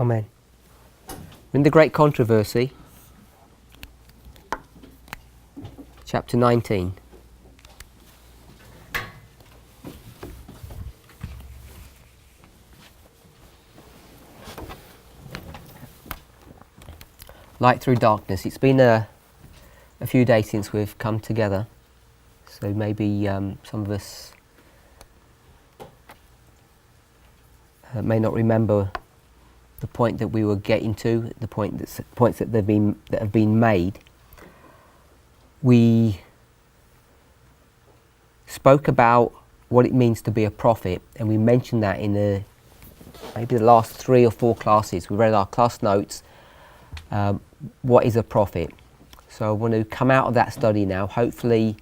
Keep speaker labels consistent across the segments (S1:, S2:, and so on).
S1: Amen. In the Great Controversy, chapter 19. Light through darkness. It's been a few days since we've come together, so maybe some of us may not remember the point that we were getting to, the points that have been made. We spoke about what it means to be a prophet, and we mentioned that in maybe the last 3 or 4 classes. We read our class notes. What is a prophet? So I want to come out of that study now. Hopefully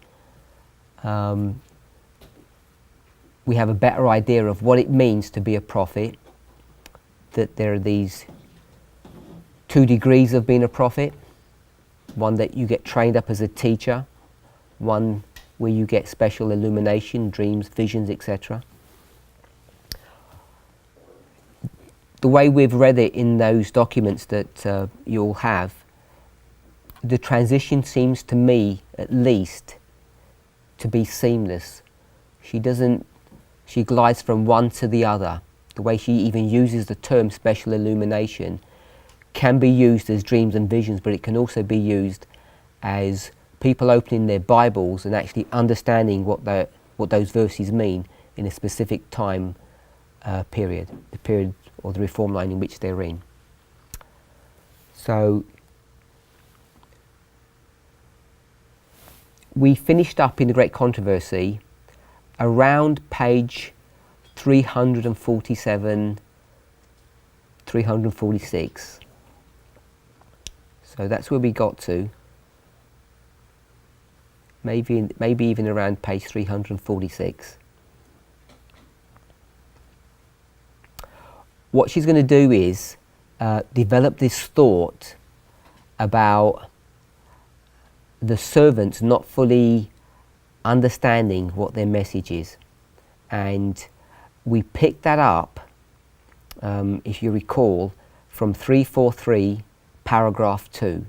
S1: we have a better idea of what it means to be a prophet, that there are these 2 degrees of being a prophet. One that you get trained up as a teacher, one where you get special illumination, dreams, visions, etc. The way we've read it in those documents that you'll have, the transition seems to me, at least, to be seamless. She glides from one to the other. The way she even uses the term special illumination can be used as dreams and visions, but it can also be used as people opening their Bibles and actually understanding what those verses mean in a specific time period, the period or the reform line in which they're in. So we finished up in the Great Controversy around page 347, 346. So that's where we got to. Maybe even around page 346. What she's going to do is develop this thought about the servants not fully understanding what their message is. And we picked that up, if you recall, from 343, paragraph 2.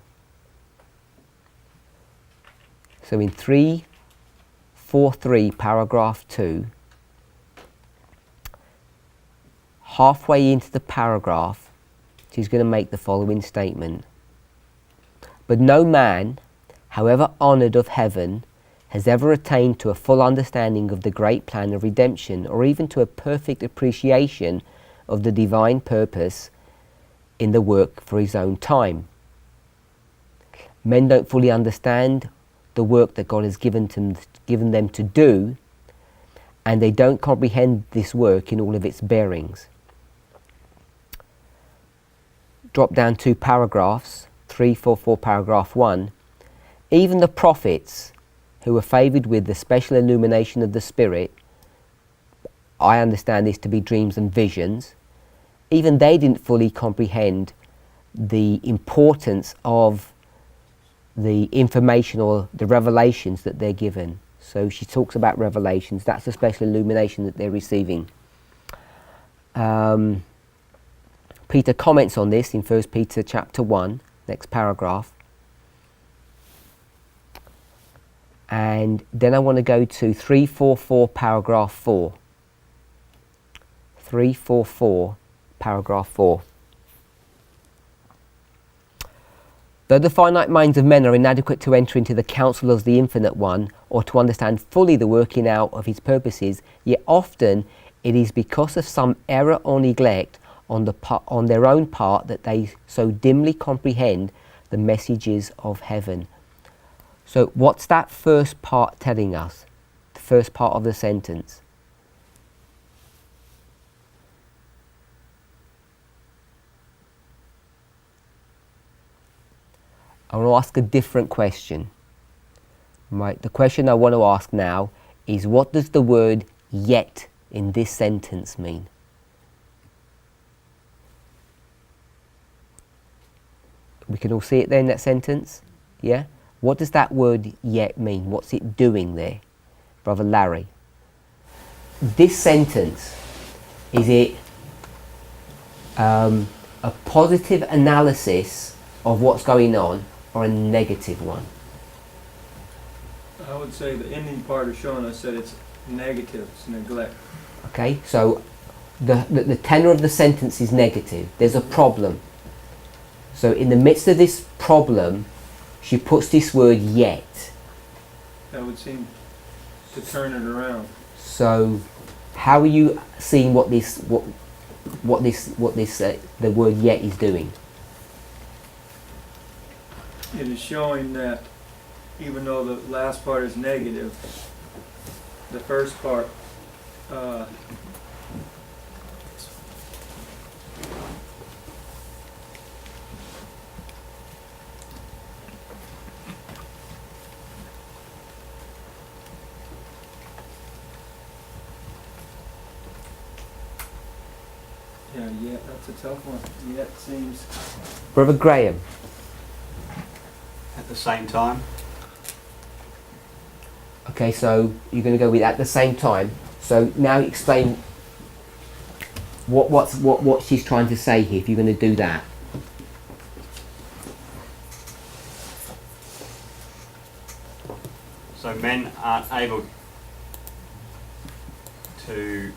S1: So in 343, paragraph 2, halfway into the paragraph, she's going to make the following statement. But no man, however honoured of heaven, has ever attained to a full understanding of the great plan of redemption, or even to a perfect appreciation of the divine purpose in the work for his own time. Men don't fully understand the work that God has given them to do, and they don't comprehend this work in all of its bearings. Drop down 2 paragraphs, 344 paragraph 1. Even the prophets who were favoured with the special illumination of the Spirit, I understand this to be dreams and visions, even they didn't fully comprehend the importance of the information or the revelations that they're given. So she talks about revelations. That's the special illumination that they're receiving. Peter comments on this in 1 Peter chapter 1, next paragraph. And then I want to go to 344 paragraph 4. 344 paragraph 4. Though the finite minds of men are inadequate to enter into the counsel of the Infinite One, or to understand fully the working out of his purposes, yet often it is because of some error or neglect on their own part that they so dimly comprehend the messages of heaven. So what's that first part telling us? The first part of the sentence. I want to ask a different question. Right, the question I want to ask now is, what does the word yet in this sentence mean? We can all see it there in that sentence, yeah? What does that word yet mean? What's it doing there, Brother Larry? This sentence, is it a positive analysis of what's going on or a negative one?
S2: I would say the ending part is showing us that it's negative, it's neglect.
S1: Okay, so the tenor of the sentence is negative. There's a problem. So in the midst of this problem, she puts this word yet.
S2: That would seem to turn it around.
S1: So how are you seeing what this the word yet is doing?
S2: It is showing that even though the last part is negative, the first part yeah, that's a tough one. Yet seems.
S1: Brother Graham.
S3: At the same time.
S1: Okay, so you're going to go with at the same time. So now explain what she's trying to say here. If you're going to do that.
S3: So men aren't able to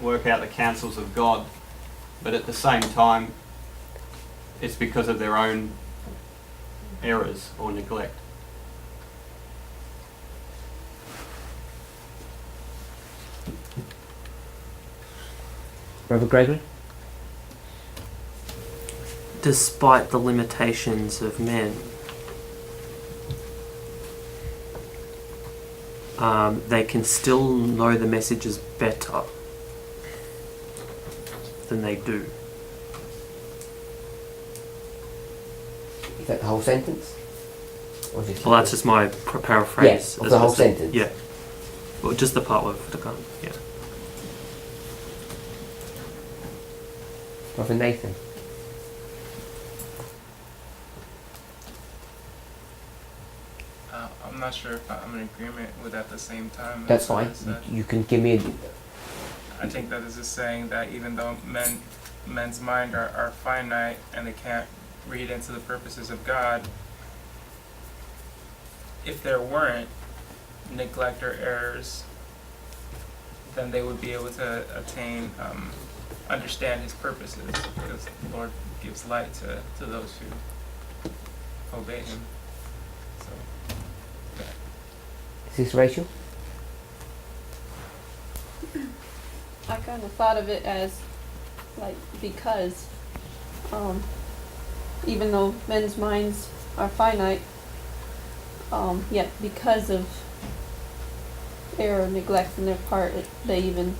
S3: work out the counsels of God, but at the same time it's because of their own errors or neglect.
S1: Brother Gregory?
S4: Despite the limitations of men, they can still know the messages better than they do.
S1: Is that the whole sentence? Or just
S4: Well, that's just my paraphrase.
S1: Yeah, of the whole sentence.
S4: Yeah. Well, just the part with the gun. Yeah.
S1: Brother Nathan?
S5: I'm not sure if I'm in agreement with at the same time.
S1: That's fine. You can give me a...
S5: I think that this is saying that even though men's mind are finite and they can't read into the purposes of God, if there weren't neglect or errors, then they would be able to attain, understand His purposes, because the Lord gives light to those who obey Him. So, yeah.
S1: Is this Rachel?
S6: I kind of thought of it as, like, because, even though men's minds are finite, yet because of error, neglect on their part, they even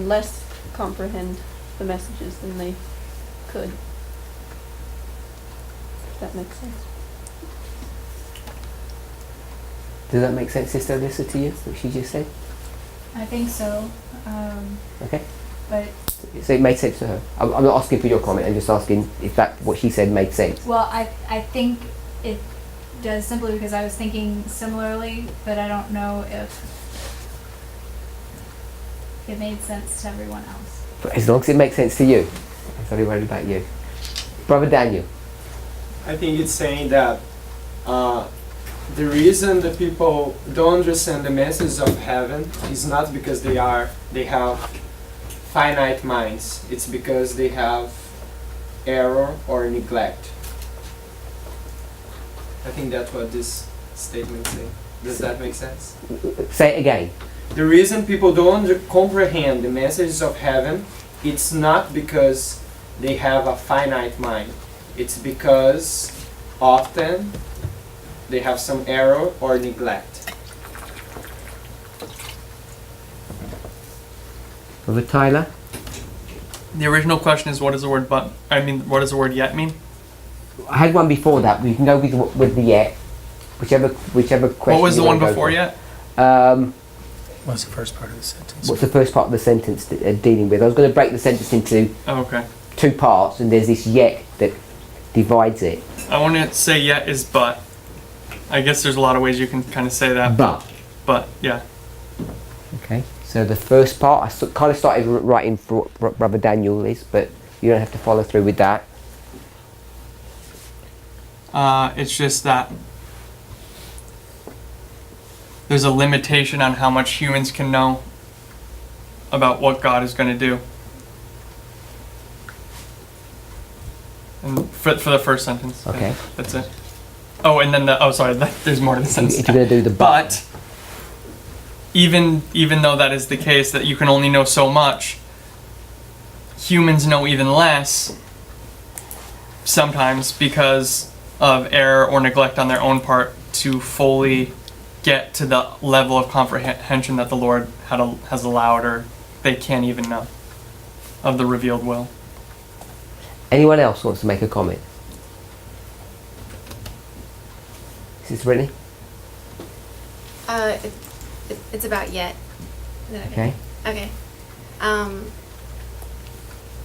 S6: less comprehend the messages than they could. If that makes sense.
S1: Does that make sense, Sister Alyssa, to you, what she just said?
S7: I think so.
S1: Okay.
S7: But
S1: So it made sense to her. I'm not asking for your comment, I'm just asking if that what she said made sense.
S7: well, I think it does, simply because I was thinking similarly, but I don't know if it made sense to everyone else.
S1: But as long as it makes sense to you, I'm very worried about you. Brother Daniel.
S8: I think it's saying that the reason that people don't understand the message of heaven is not because they have finite minds. It's because they have error or neglect. I think that's what this statement says. Does that make sense?
S1: Say it again.
S8: The reason people don't comprehend the messages of heaven, it's not because they have a finite mind. It's because often they have some error or neglect.
S1: Brother Tyler.
S9: The original question is, what does the word what does the word yet mean?
S1: I had one before that. We can go with the yet, whichever question.
S9: What was the
S1: you
S9: one
S1: wanna go
S9: before
S1: for.
S9: yet?
S4: What's the first part of the sentence?
S1: What's the first part of the sentence dealing with? I was going to break the sentence into
S9: Oh, okay.
S1: two parts, and there's this yet that divides it.
S9: I want to say yet is but. I guess there's a lot of ways you can kind of say that.
S1: But
S9: But, yeah.
S1: Okay, so the first part, I kind of started writing for what Brother Daniel is, but you don't have to follow through with that.
S9: It's just that there's a limitation on how much humans can know about what God is going to do. And for the first sentence.
S1: Okay.
S9: That's it. Oh, and then there's more to the sentence.
S1: If you're going to do the
S9: But even though that is the case, that you can only know so much, humans know even less sometimes because of error or neglect on their own part to fully get to the level of comprehension that the Lord has allowed, or they can't even know, of the revealed will.
S1: Anyone else wants to make a comment? Is this Brittany?
S10: It's about yet. Is that
S1: Okay.
S10: Okay.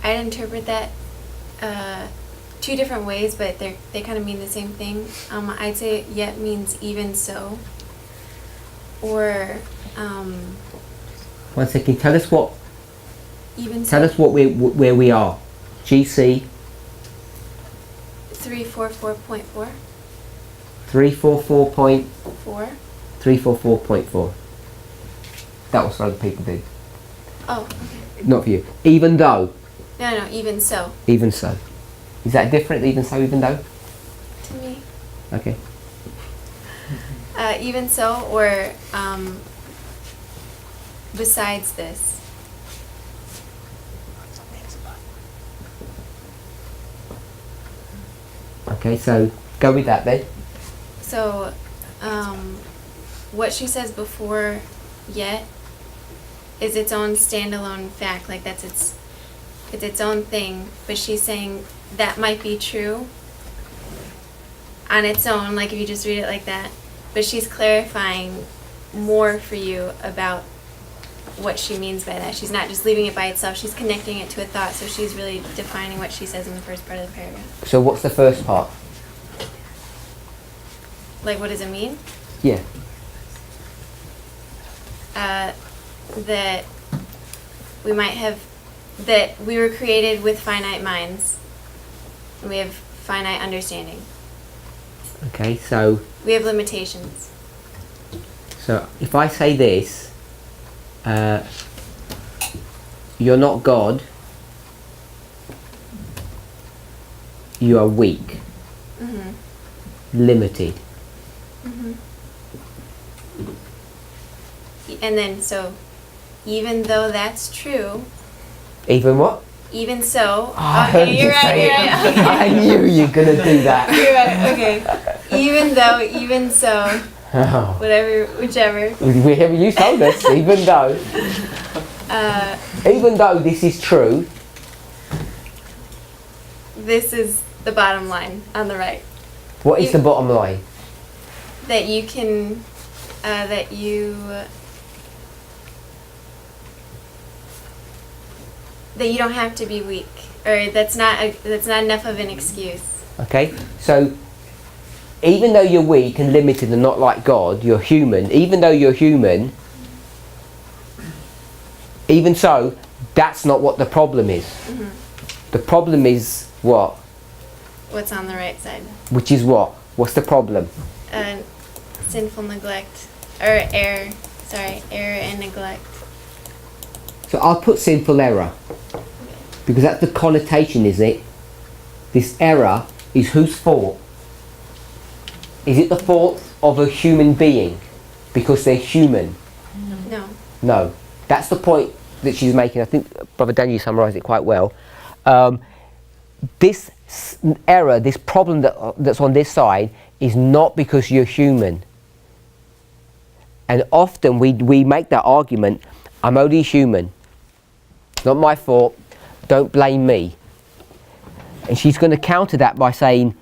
S10: I'd interpret that two different ways, but they kind of mean the same thing. I'd say yet means even so, or
S1: 1 second. Tell us what.
S10: even
S1: Tell
S10: so.
S1: us where we are. GC
S10: 344.4.
S1: 344.4. That was for other people, dude.
S10: Oh, okay.
S1: Not for you. Even though.
S10: No, even so.
S1: Even so. Is that different? Even so, even though?
S10: To me.
S1: Okay.
S10: Even so, or besides this.
S1: Okay, so go with that then.
S10: So, what she says before yet is its own standalone fact. Like it's its own thing. But she's saying that might be true on its own, like if you just read it like that. But she's clarifying more for you about what she means by that. She's not just leaving it by itself. She's connecting it to a thought. So she's really defining what she says in the first part of the paragraph.
S1: So what's the first part?
S10: Like, what does it mean?
S1: Yeah.
S10: That we might have, that we were created with finite minds. And we have finite understanding.
S1: Okay, so
S10: We have limitations.
S1: if I say this, you're not God, you are weak,
S10: Mm-hmm.
S1: limited.
S10: Mm-hmm. And then, so, even though that's true,
S1: Even what?
S10: even so,
S1: I heard
S10: okay,
S1: you
S10: you're right,
S1: say
S10: you're
S1: it.
S10: right, okay.
S1: I knew you were going to do that.
S10: You're right, okay. Even so,
S1: Oh.
S10: whichever.
S1: Whatever you told us, even though this is true,
S10: This is the bottom line on the right.
S1: what is the bottom line?
S10: That you can, that you don't have to be weak, or that's not enough of an excuse.
S1: Okay, so even though you're weak and limited and not like God, you're human. Even though you're human, even so, that's not what the problem is.
S10: Mm-hmm.
S1: The problem is what?
S10: What's on the right side?
S1: Which is what? What's the problem?
S10: Sinful neglect, or error. Sorry, error and neglect.
S1: So I'll put sinful error, because that's the connotation, is it? This error is whose fault? Is it the fault of a human being because they're human?
S10: No.
S1: No. That's the point that she's making. I think Brother Daniel summarised it quite well. This error, this problem that's on this side is not because you're human. And often we make that argument, I'm only human. Not my fault. Don't blame me. And she's going to counter that by saying,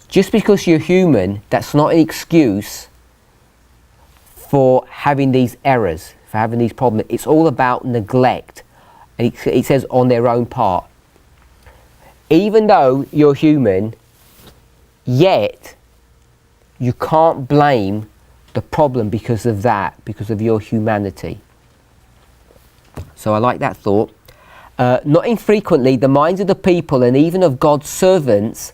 S1: just because you're human, that's not an excuse for having these errors, for having these problems. It's all about neglect. And it says on their own part. Even though you're human, yet you can't blame the problem because of that, because of your humanity. So I like that thought. Not infrequently, the minds of the people and even of God's servants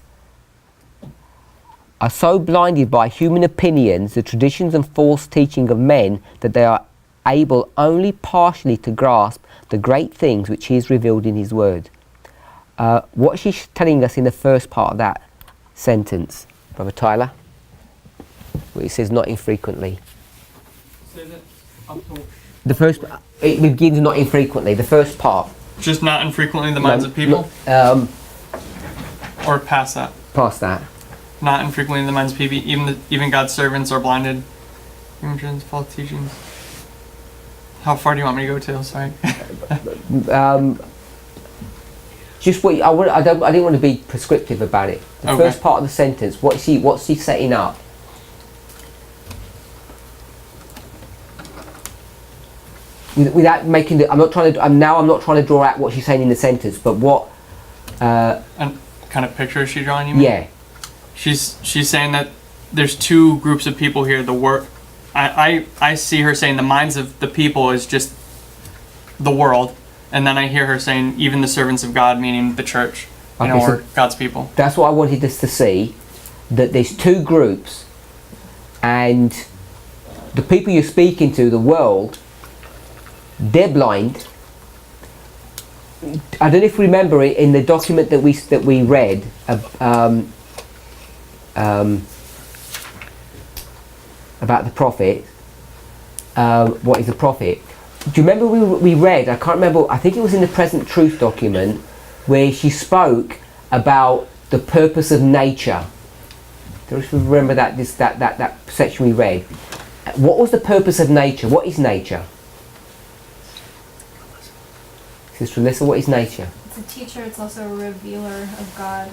S1: are so blinded by human opinions, the traditions and false teaching of men, that they are able only partially to grasp the great things which he has revealed in his word. What she's telling us in the first part of that sentence, Brother Tyler, where it says not infrequently. The first, it begins not infrequently, the first part.
S9: Just not infrequently in the minds of people? Or past that?
S1: Past that.
S9: Not infrequently in the minds of people, even God's servants are blinded. Humans, false teachings. How far do you want me to go to? Sorry.
S1: Just what I didn't want to be prescriptive about it. The
S9: Okay.
S1: first part of the sentence. What's she setting up? Without making the, I'm not trying to draw out what she's saying in the sentence, but what.
S9: And kind of picture is she drawing? You mean?
S1: Yeah.
S9: She's saying that there's two groups of people here. I see her saying the minds of the people is just the world, and then I hear her saying even the servants of God, meaning the church,
S1: Okay,
S9: or
S1: so
S9: God's people.
S1: That's what I wanted us to see, that there's two groups, and the people you're speaking to, the world, they're blind. I don't know if you remember it in the document that we read. About the prophet. What is a prophet? Do you remember we read, I can't remember, I think it was in the Present Truth document, where she spoke about the purpose of nature. Do you remember that section we read? What was the purpose of nature? What is nature? Sister Alyssa, what is nature?
S7: It's a teacher, it's also a revealer of God.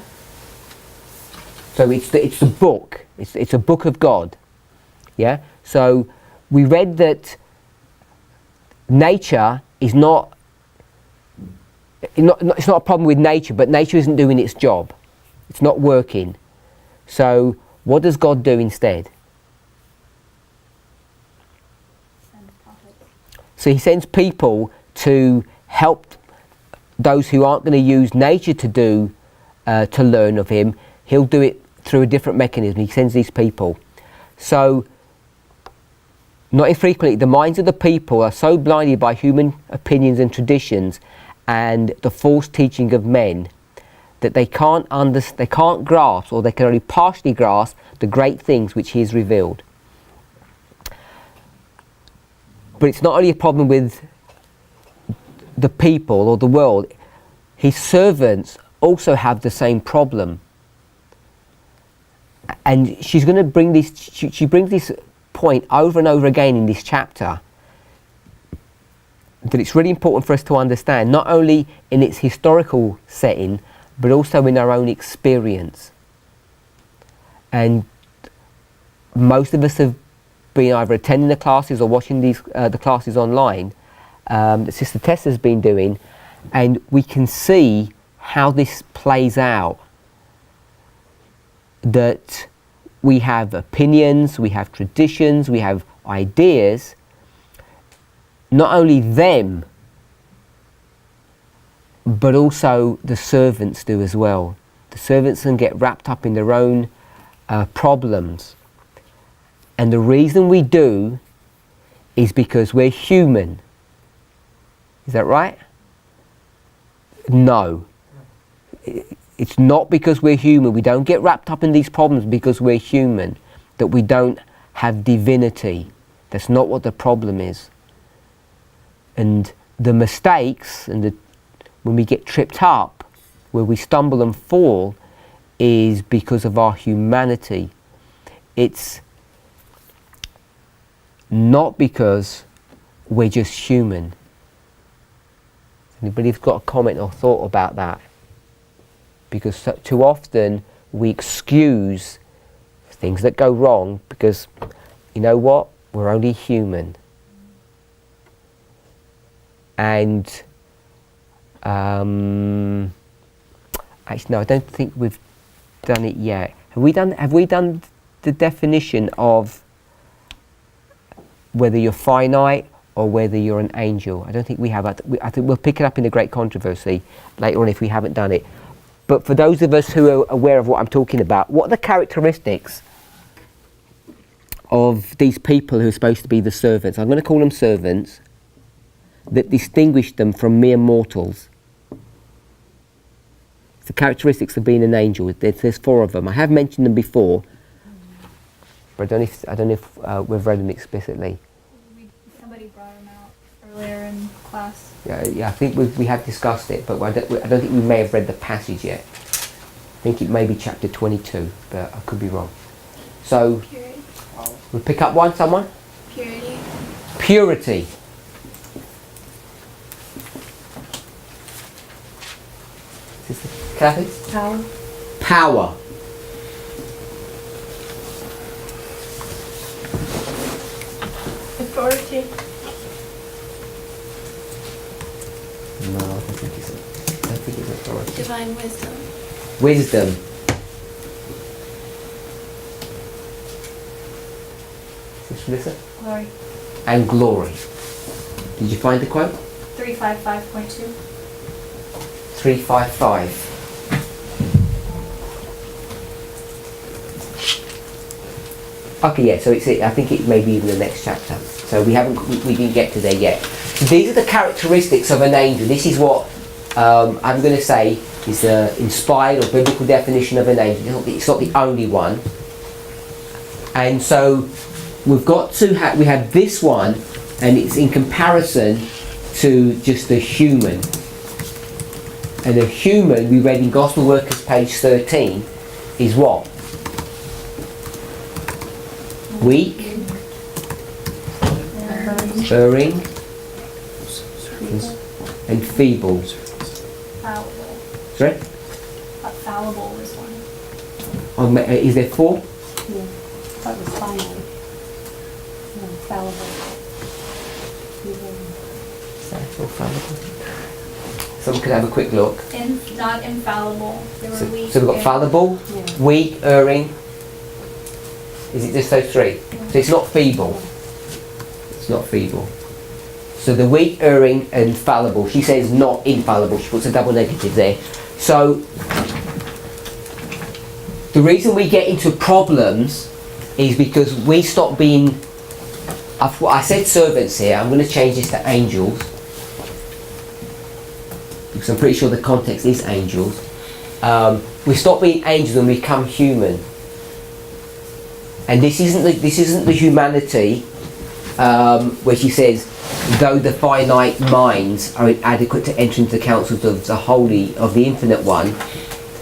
S1: So it's the book. It's a book of God. Yeah. So we read that nature is not. It's not a problem with nature, but nature isn't doing its job. It's not working. So what does God do instead? So he sends people to help those who aren't going to use nature to learn of him. He'll do it through a different mechanism. He sends these people. So, not infrequently, the minds of the people are so blinded by human opinions and traditions and the false teaching of men that they can't grasp, or they can only partially grasp, the great things which he has revealed. But it's not only a problem with the people or the world. His servants also have the same problem. And she's going to bring this, she brings this point over and over again in this chapter, that it's really important for us to understand, not only in its historical setting, but also in our own experience. And most of us have been either attending the classes or watching the classes online that Sister Tessa's been doing, and we can see how this plays out. That we have opinions, we have traditions, we have ideas. Not only them, but also the servants do as well. The servants can get wrapped up in their own problems. And the reason we do is because we're human. Is that right? No. It's not because we're human. We don't get wrapped up in these problems because we're human, that we don't have divinity. That's not what the problem is. And the mistakes, and when we get tripped up, where we stumble and fall, is because of our humanity. It's not because we're just human. Anybody's got a comment or thought about that? Because too often we excuse things that go wrong because, you know what, we're only human. And actually, no, I don't think we've done it yet. Have we done the definition of whether you're finite or whether you're an angel. I don't think we have. I think we'll pick it up in the Great Controversy later on if we haven't done it. But for those of us who are aware of what I'm talking about, what are the characteristics of these people who are supposed to be the servants? I'm going to call them servants, that distinguish them from mere mortals. It's the characteristics of being an angel. There's 4 of them. I have mentioned them before, but I don't know if we've read them explicitly.
S7: Somebody brought them out earlier in class.
S1: Yeah, I think we have discussed it, but I don't think we may have read the passage yet. I think it may be chapter 22, but I could be wrong. So,
S10: Purity.
S1: we'll pick up one, someone?
S10: Purity.
S1: Purity. Is this Kathy?
S6: Power.
S1: Power.
S6: Authority.
S1: No, I don't think it's authority.
S10: Divine wisdom.
S1: Wisdom. Is this Melissa?
S7: Glory.
S1: And glory. Did you find the quote?
S7: 355.2.
S1: 355. Okay, yeah, so I think it may be in the next chapter. So we didn't get to there yet. So these are the characteristics of an angel. This is what I'm going to say is the inspired or biblical definition of an angel. It's not the only one. And so we've got to we have this one, and it's in comparison to just a human. And a human, we read in Gospel Workers page 13, is what? Weak, erring, and feeble.
S7: Fallible.
S1: Sorry?
S7: Fallible is one.
S1: Is there 4?
S6: Yeah. That was final. No, fallible.
S1: Someone could have a quick look.
S7: Not infallible. They were weak.
S1: So we've got fallible,
S6: Yeah.
S1: weak, erring. Is it just those 3? So it's not feeble. It's not feeble. So the weak, erring, and fallible. She says not infallible. She puts a double negative there. So the reason we get into problems is because we stop being. I said servants here. I'm going to change this to angels, because I'm pretty sure the context is angels. We stop being angels and we become human. And this isn't the humanity where she says, though the finite minds are inadequate to enter into the counsels of the holy, of the infinite one,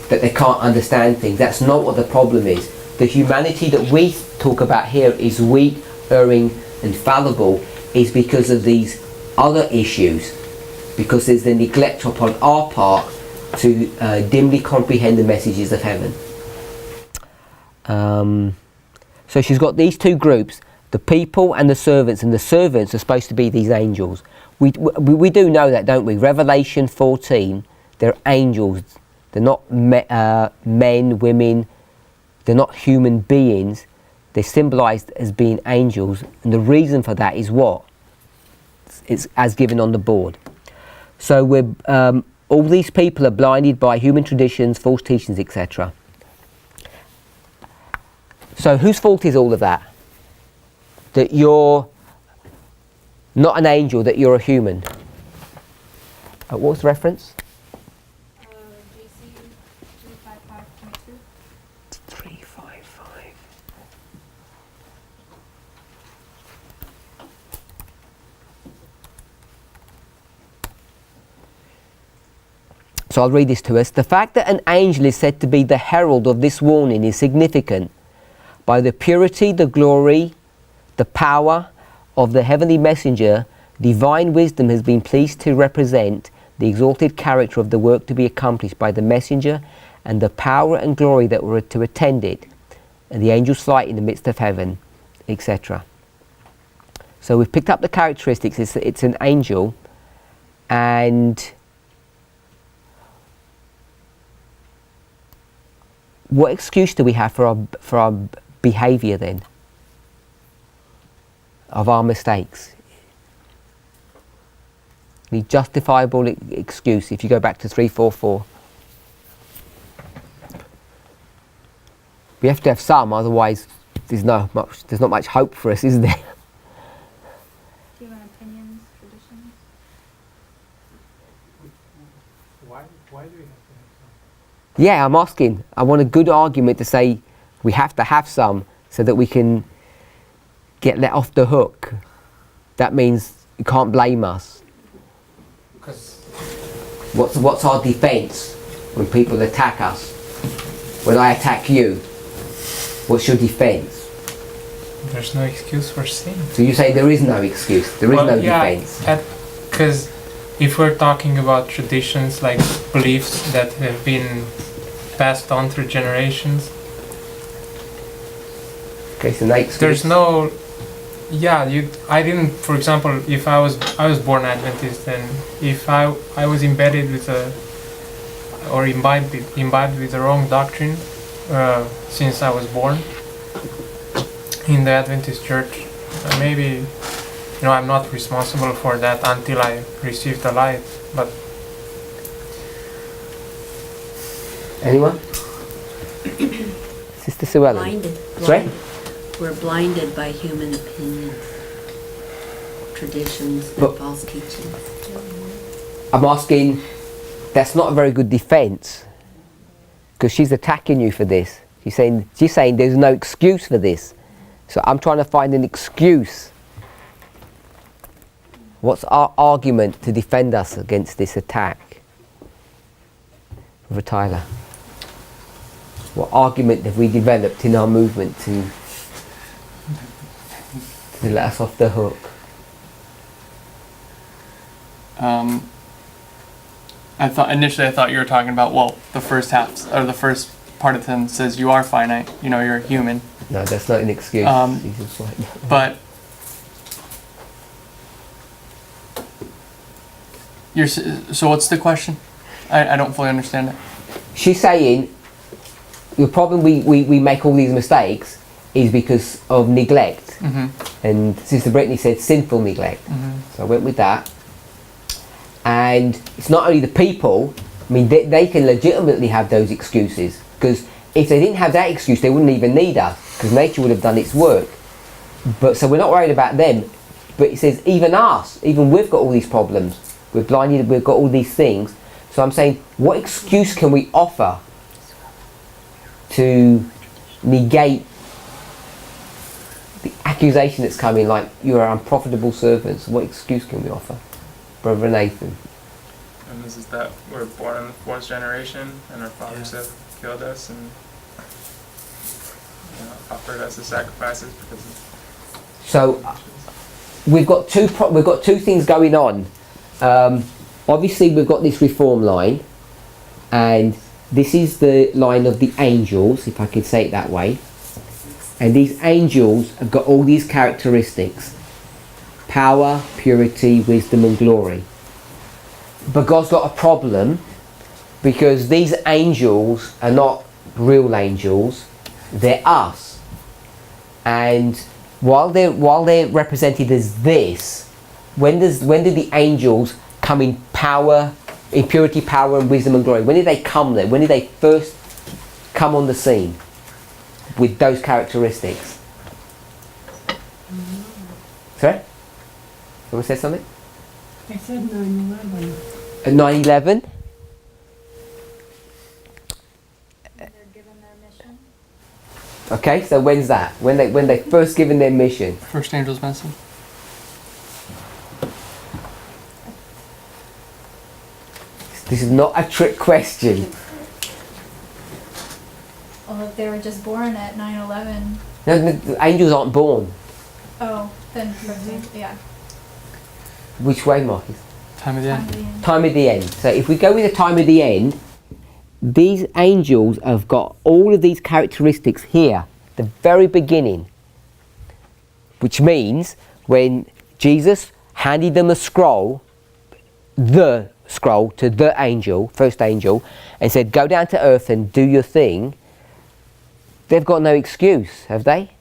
S1: that they can't understand things. That's not what the problem is. The humanity that we talk about here is weak, erring, and fallible, is because of these other issues, because there's the neglect upon our part to dimly comprehend the messages of heaven. So she's got these 2 groups, the people and the servants are supposed to be these angels. We do know that, don't we? Revelation 14, they're angels. They're not men, women, they're not human beings. They're symbolized as being angels, and the reason for that is what? It's as given on the board. So all these people are blinded by human traditions, false teachings, etc. So whose fault is all of that? That you're not an angel, that you're a human. What was the reference?
S7: JC 355.2.
S1: 355. So I'll read this to us. The fact that an angel is said to be the herald of this warning is significant. By the purity, the glory, the power of the heavenly messenger, divine wisdom has been pleased to represent the exalted character of the work to be accomplished by the messenger, and the power and glory that were to attend it, and the angel's flight in the midst of heaven, etc. So we've picked up the characteristics. It's an angel, and what excuse do we have for our behaviour then, of our mistakes? The justifiable excuse, if you go back to 344. We have to have some, otherwise there's not much hope for us, is there?
S7: Do you want opinions, traditions?
S11: Why do we have to have some?
S1: Yeah, I'm asking. I want a good argument to say we have to have some so that we can get let off the hook. That means you can't blame us.
S11: Because
S1: What's our defense when people attack us? When I attack you, what's your defense?
S5: There's no excuse for sin.
S1: So you say there is no excuse, there is no defense.
S5: Because if we're talking about traditions like beliefs that have been passed on through generations,
S1: Okay, so no excuse.
S5: there's no. Yeah, I didn't. For example, if I was born Adventist, and if I was embedded with or imbibed with the wrong doctrine since I was born in the Adventist church, maybe I'm not responsible for that until I receive the light. But
S1: Anyone? Sister Sue Ellen.
S12: Blinded.
S1: Sorry?
S12: We're blinded by human opinions, traditions,
S1: But-
S12: and false teachings.
S1: I'm asking, that's not a very good defense, because she's attacking you for this. She's saying there's no excuse for this. So I'm trying to find an excuse. What's our argument to defend us against this attack? Brother Tyler, what argument have we developed in our movement to let us off the hook?
S9: Initially I thought you were talking about, well, the first half, or the first part of them says you are finite, you're a human.
S1: No, that's not an excuse. Jesus, like,
S9: But so what's the question? I don't fully understand it.
S1: she's saying the problem we make all these mistakes is because of neglect.
S9: Mm-hmm.
S1: And Sister Brittany said sinful neglect.
S9: Mm-hmm.
S1: So I went with that. And it's not only the people, I mean, they can legitimately have those excuses, because if they didn't have that excuse, they wouldn't even need us, because nature would have done its work. But so we're not worried about them. But it says even us, even we've got all these problems. We're blinded, we've got all these things. So I'm saying, what excuse can we offer to negate the accusation that's coming, like you are unprofitable servants? What excuse can we offer? Brother Nathan.
S5: and this is that we're born in the fourth generation, and our fathers have killed us and offered us as sacrifices because of
S1: So we've got two things going on. Obviously we've got this reform line, and this is the line of the angels, if I could say it that way. And these angels have got all these characteristics: power, purity, wisdom and glory. But God's got a problem, because these angels are not real angels, they're us. And while they're represented as this, when did the angels come in power, in purity, power and wisdom and glory? When did they come there? When did they first come on the scene with those characteristics? Sorry? Someone said something?
S12: I said 9/11.
S1: At 9/11?
S7: They're given their mission.
S1: Okay, so when's that? When they first given their mission?
S9: First angel's message.
S1: This is not a trick question.
S7: Well, if they were just born at 9/11,
S1: No, the angels aren't born.
S7: then for example, yeah.
S1: Which way, Marcus?
S9: Time of the end.
S1: Time of the end. So if we go with the time of the end, these angels have got all of these characteristics here, the very beginning. Which means when Jesus handed them a scroll, the scroll to the angel, first angel, and said, go down to earth and do your thing, they've got no excuse, have they?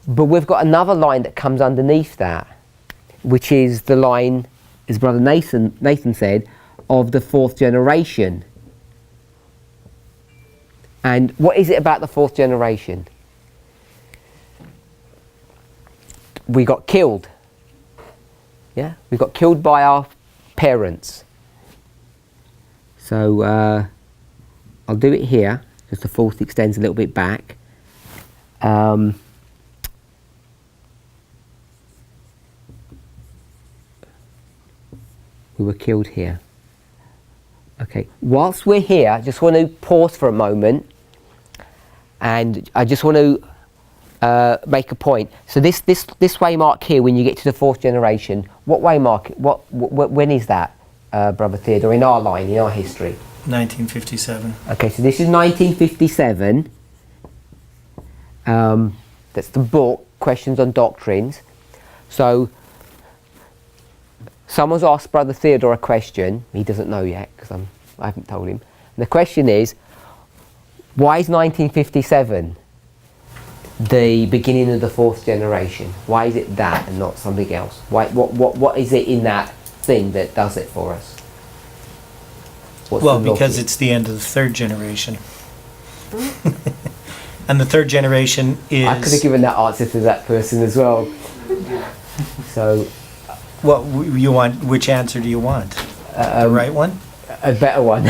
S1: But we've got another line that comes underneath that, which is the line as Brother Nathan said, of the fourth generation. And what is it about the fourth generation? We got killed. Yeah, we got killed by our parents. So I'll do it here, because the fourth extends a little bit back. We were killed here. Okay, whilst we're here, I just want to pause for a moment, and I just want to make a point. So this way mark here, when you get to the fourth generation, what way mark? When is that, Brother Theodore? In our line, in our history.
S13: 1957.
S1: Okay, so this is 1957. That's the book, Questions on Doctrines. So someone's asked Brother Theodore a question. He doesn't know yet because I haven't told him. And the question is, why is 1957 the beginning of the fourth generation? Why is it that and not something else? Why, what is it in that thing that does it for us? What's
S13: Well,
S1: the
S13: because
S1: logic?
S13: it's the end of the third generation. And the third generation is...
S1: I could have given that answer to that person as well. So,
S13: What you want? Which answer do you want? The right one?
S1: a better one.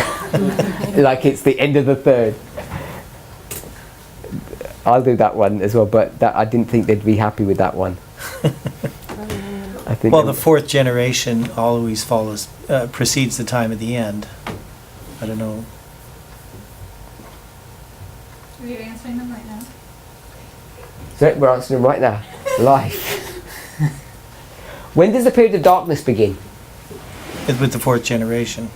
S1: Like it's the end of the third. I'll do that one as well, but that, I didn't think they'd be happy with that one. I think
S13: Well, the fourth generation always follows, precedes the time of the end. I don't know.
S7: Are you answering them right now?
S1: So we're answering right now, live. When does the period of darkness begin?
S13: With the fourth generation.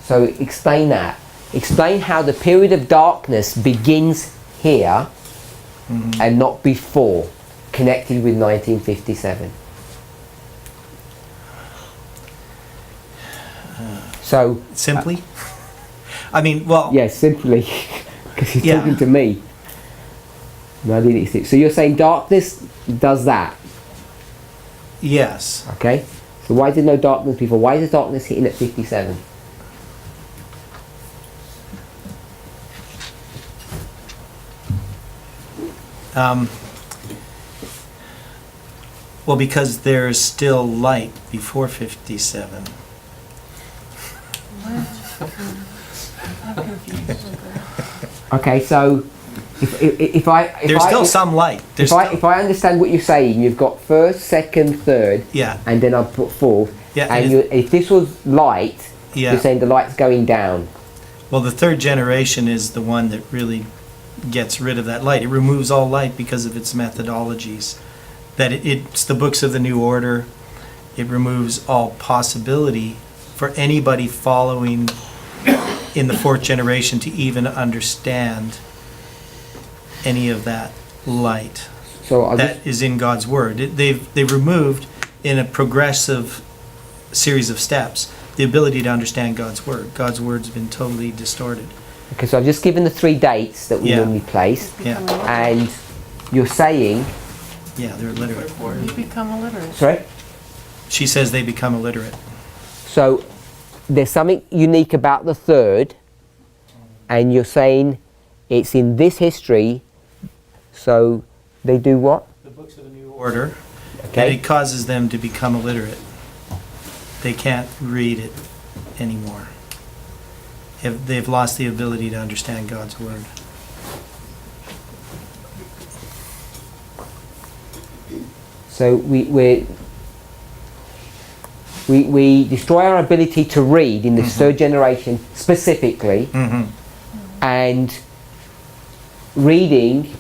S1: So explain that. Explain how the period of darkness begins here and not before, connected with 1957. So
S13: Simply? I mean, well...
S1: yes, simply, because he's
S13: Yeah.
S1: talking to me. No, I didn't exist. So you're saying darkness does that,
S13: Yes.
S1: okay? So why did no darkness before? Why is the darkness hitting at 57?
S13: Well, because there's still light before 57.
S1: Okay, so if
S13: There's still some light. There's still,
S1: if I understand what you're saying, you've got first, second, third,
S13: yeah,
S1: and then I've put fourth.
S13: yeah.
S1: And if this was light,
S13: yeah.
S1: you're saying the light's going down.
S13: Well, the third generation is the one that really gets rid of that light. It removes all light because of its methodologies. That it's the books of the New Order. It removes all possibility for anybody following in the fourth generation to even understand any of that light
S1: So
S13: that is in God's Word. They've removed, in a progressive series of steps, the ability to understand God's Word. God's Word's been totally distorted.
S1: okay, so I've just given the 3 dates that we
S13: Yeah.
S1: normally place,
S13: Yeah,
S1: and you're saying,
S13: yeah, they're illiterate.
S12: You become illiterate.
S1: sorry?
S13: She says they become illiterate.
S1: So there's something unique about the third, and you're saying it's in this history, so they do what?
S13: The books of the New Order, and
S1: Okay.
S13: it causes them to become illiterate. They can't read it anymore. They've lost the ability to understand God's Word.
S1: So we destroy our ability to read in this third generation specifically, and reading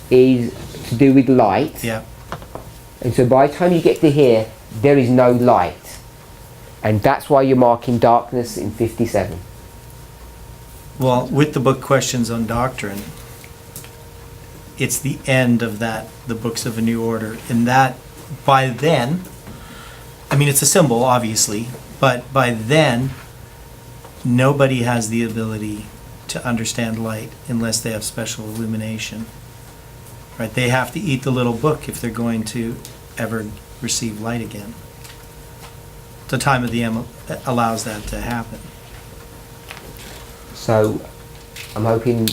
S1: is to do with light.
S13: Yeah.
S1: And so by the time you get to here, there is no light. And that's why you're marking darkness in 57.
S13: Well, with the book Questions on Doctrine, it's the end of that, the books of a New Order. And that, by then, I mean, it's a symbol, obviously, but by then, nobody has the ability to understand light unless they have special illumination. Right? They have to eat the little book if they're going to ever receive light again. the time of the end allows that to happen.
S1: So I'm hoping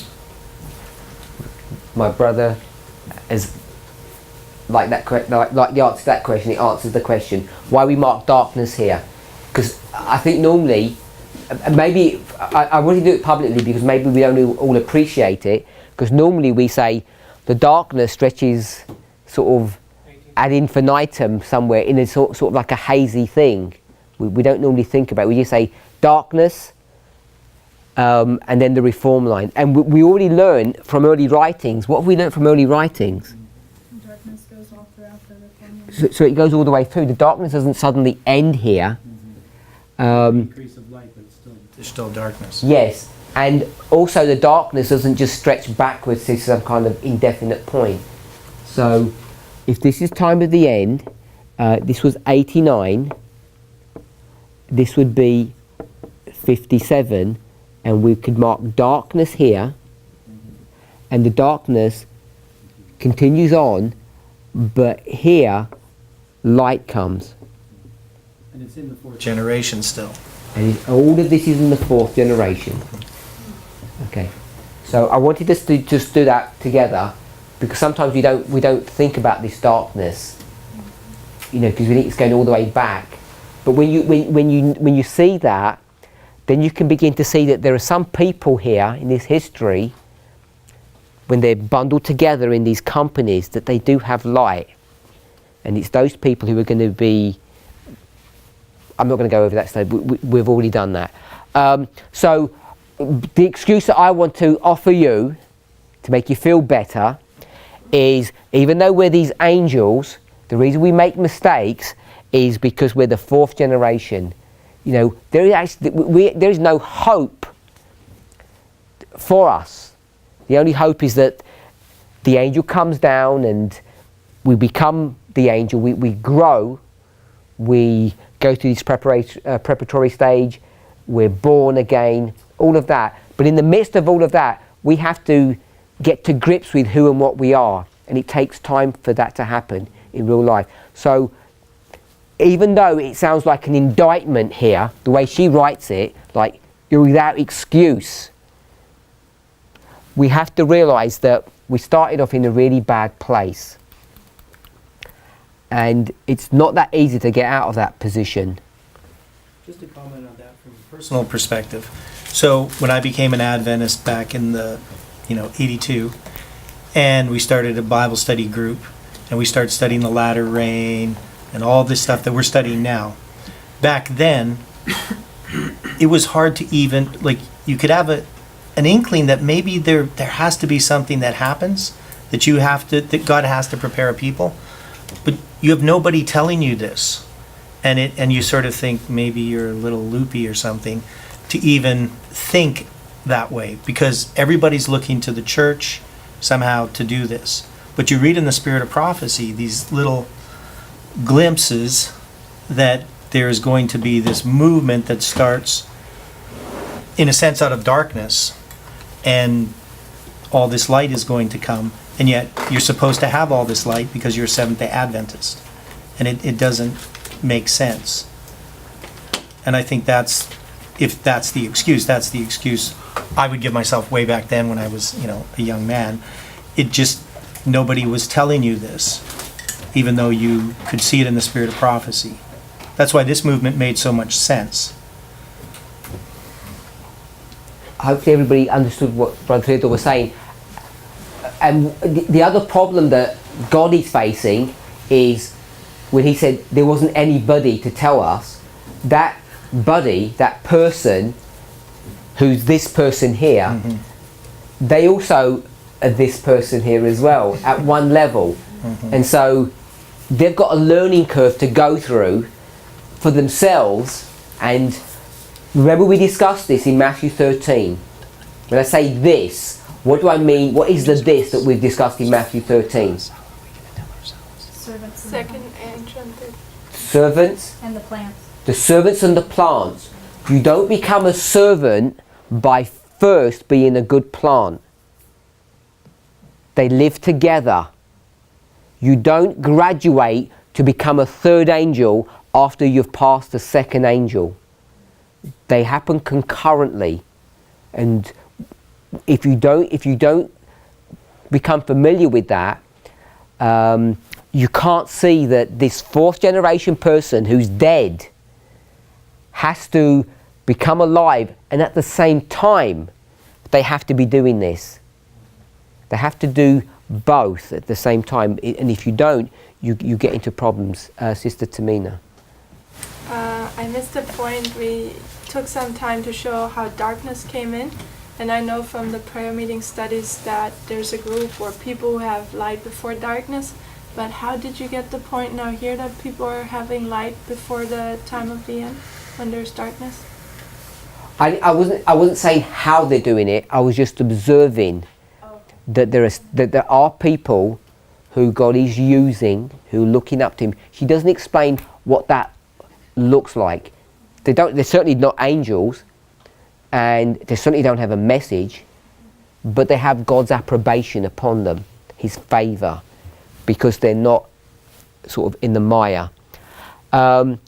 S1: my brother is like that. Like the answer to that question, it answers the question why we mark darkness here. Because I think normally, maybe I want to do it publicly because maybe we don't all appreciate it. Because normally we say the darkness stretches sort of ad infinitum somewhere in a sort of like a hazy thing. We don't normally think about it. We just say darkness and then the reform line. And we already learned from early writings. What have we learned from early writings?
S7: Darkness goes all throughout the reform.
S1: So it goes all the way through. The darkness doesn't suddenly end here.
S13: Increase of light, but there's still darkness.
S1: Yes, and also the darkness doesn't just stretch backwards to some kind of indefinite point. So if this is time of the end, this was 89, this would be 57, and we could mark darkness here, and the darkness continues on, but here light comes.
S13: And it's in the fourth generation still.
S1: And all of this is in the fourth generation. Okay, so I wanted us to just do that together, because sometimes we don't think about this darkness, you know, because we think it's going all the way back. But when you see that, then you can begin to see that there are some people here in this history, when they're bundled together in these companies, that they do have light, and it's those people who are going to be. I'm not going to go over that stage. We've already done that. So the excuse that I want to offer you to make you feel better is, even though we're these angels, the reason we make mistakes is because we're the fourth generation. You know, there is no hope for us. The only hope is that the angel comes down and we become the angel. We grow. We go through this preparatory stage, we're born again, all of that. But in the midst of all of that, we have to get to grips with who and what we are. And it takes time for that to happen in real life. So even though it sounds like an indictment here, the way she writes it, like you're without excuse, we have to realize that we started off in a really bad place. And it's not that easy to get out of that position.
S13: Just to comment on that from a personal perspective. So when I became an Adventist back in the, 82, and we started a Bible study group, and we started studying the latter rain and all this stuff that we're studying now. Back then, it was hard to even, you could have an inkling that maybe there has to be something that happens, that God has to prepare a people. But you have nobody telling you this, and you sort of think maybe you're a little loopy or something to even think that way, because everybody's looking to the church somehow to do this. But you read in the Spirit of Prophecy these little glimpses that there's going to be this movement that starts, in a sense, out of darkness, and all this light is going to come. And yet, you're supposed to have all this light because you're a Seventh-day Adventist. And it doesn't make sense. And I think if that's the excuse I would give myself way back then when I was, a young man. Nobody was telling you this, even though you could see it in the Spirit of Prophecy. That's why this movement made so much sense.
S1: Hopefully everybody understood what Brother Theodore was saying. And the other problem that God is facing is when he said there wasn't anybody to tell us, that buddy, that person, who's this person here, they also are this person here as well, at one level. And so they've got a learning curve to go through for themselves. And remember, we discussed this in Matthew 13. When I say this, what do I mean? What is the this that we've discussed in Matthew 13?
S7: Servants.
S6: Second and third.
S1: Servants.
S7: And the plants.
S1: The servants and the plants. You don't become a servant by first being a good plant. They live together. You don't graduate to become a third angel after you've passed the second angel. They happen concurrently, and if you don't become familiar with that, you can't see that this fourth generation person who's dead has to become alive, and at the same time they have to be doing this. They have to do both at the same time, and if you don't, you get into problems. Sister Tamina.
S14: I missed the point. We took some time to show how darkness came in, and I know from the prayer meeting studies that there's a group or people who have light before darkness. But how did you get the point now here that people are having light before the time of the end when there's darkness?
S1: I wasn't saying how they're doing it. I was just observing that there are people who God is using, who are looking up to Him. She doesn't explain what that looks like. They're certainly not angels, and they certainly don't have a message, but they have God's approbation upon them, His favour, because they're not sort of in the mire. And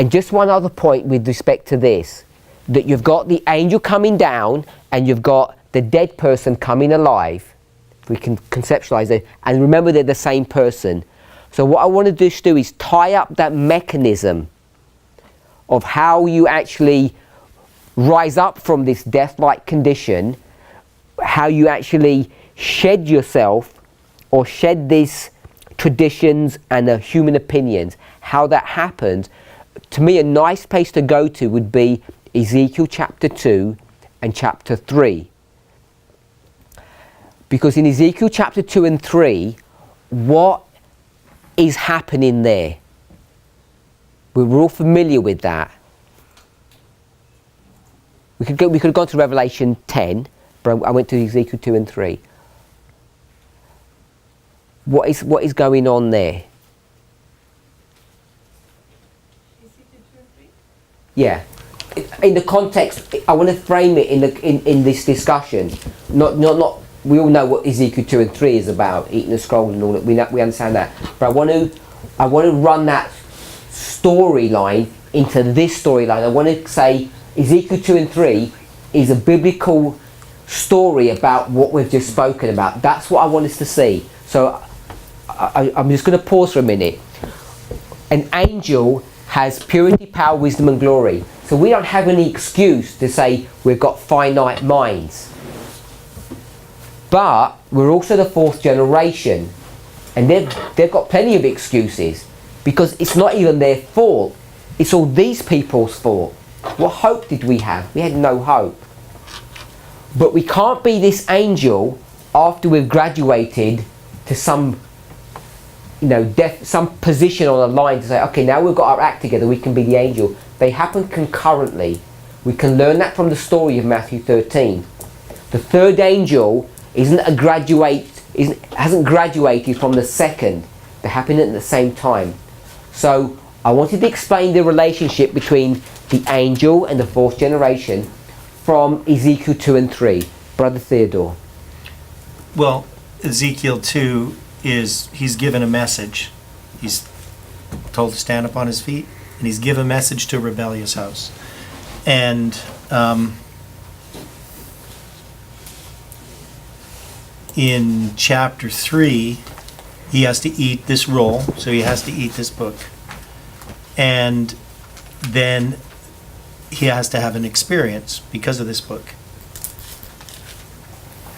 S1: just one other point with respect to this, that you've got the angel coming down and you've got the dead person coming alive, if we can conceptualize it, and remember they're the same person. So what I want to do is tie up that mechanism of how you actually rise up from this death-like condition, how you actually shed yourself or shed these traditions and human opinions, how that happens. To me, a nice place to go to would be Ezekiel chapter 2 and chapter 3. Because in Ezekiel chapter 2 and 3, what is happening there? We're all familiar with that. We could have gone to Revelation 10, but I went to Ezekiel 2 and 3. What is going on there? Yeah. In the context, I want to frame it in this discussion. Not. We all know what Ezekiel 2 and 3 is about, eating the scroll and all that. We understand that. But I want to run that storyline into this storyline. I want to say Ezekiel 2 and 3 is a biblical story about what we've just spoken about. That's what I want us to see. So I'm just going to pause for a minute. An angel has purity, power, wisdom and glory. So we don't have any excuse to say we've got finite minds. But we're also the fourth generation, and they've got plenty of excuses, because it's not even their fault. It's all these people's fault. What hope did we have? We had no hope. But we can't be this angel after we've graduated to some some position on a line to say, okay, now we've got our act together, we can be the angel. They happen concurrently. We can learn that from the story of Matthew 13. The third angel hasn't graduated from the second. They happen at the same time. So I wanted to explain the relationship between the angel and the fourth generation from Ezekiel 2 and 3. Brother Theodore.
S13: Well, Ezekiel 2 he's given a message. He's told to stand up on his feet, and he's given a message to a rebellious house. And in chapter 3, he has to eat this roll, so he has to eat this book. And then he has to have an experience because of this book.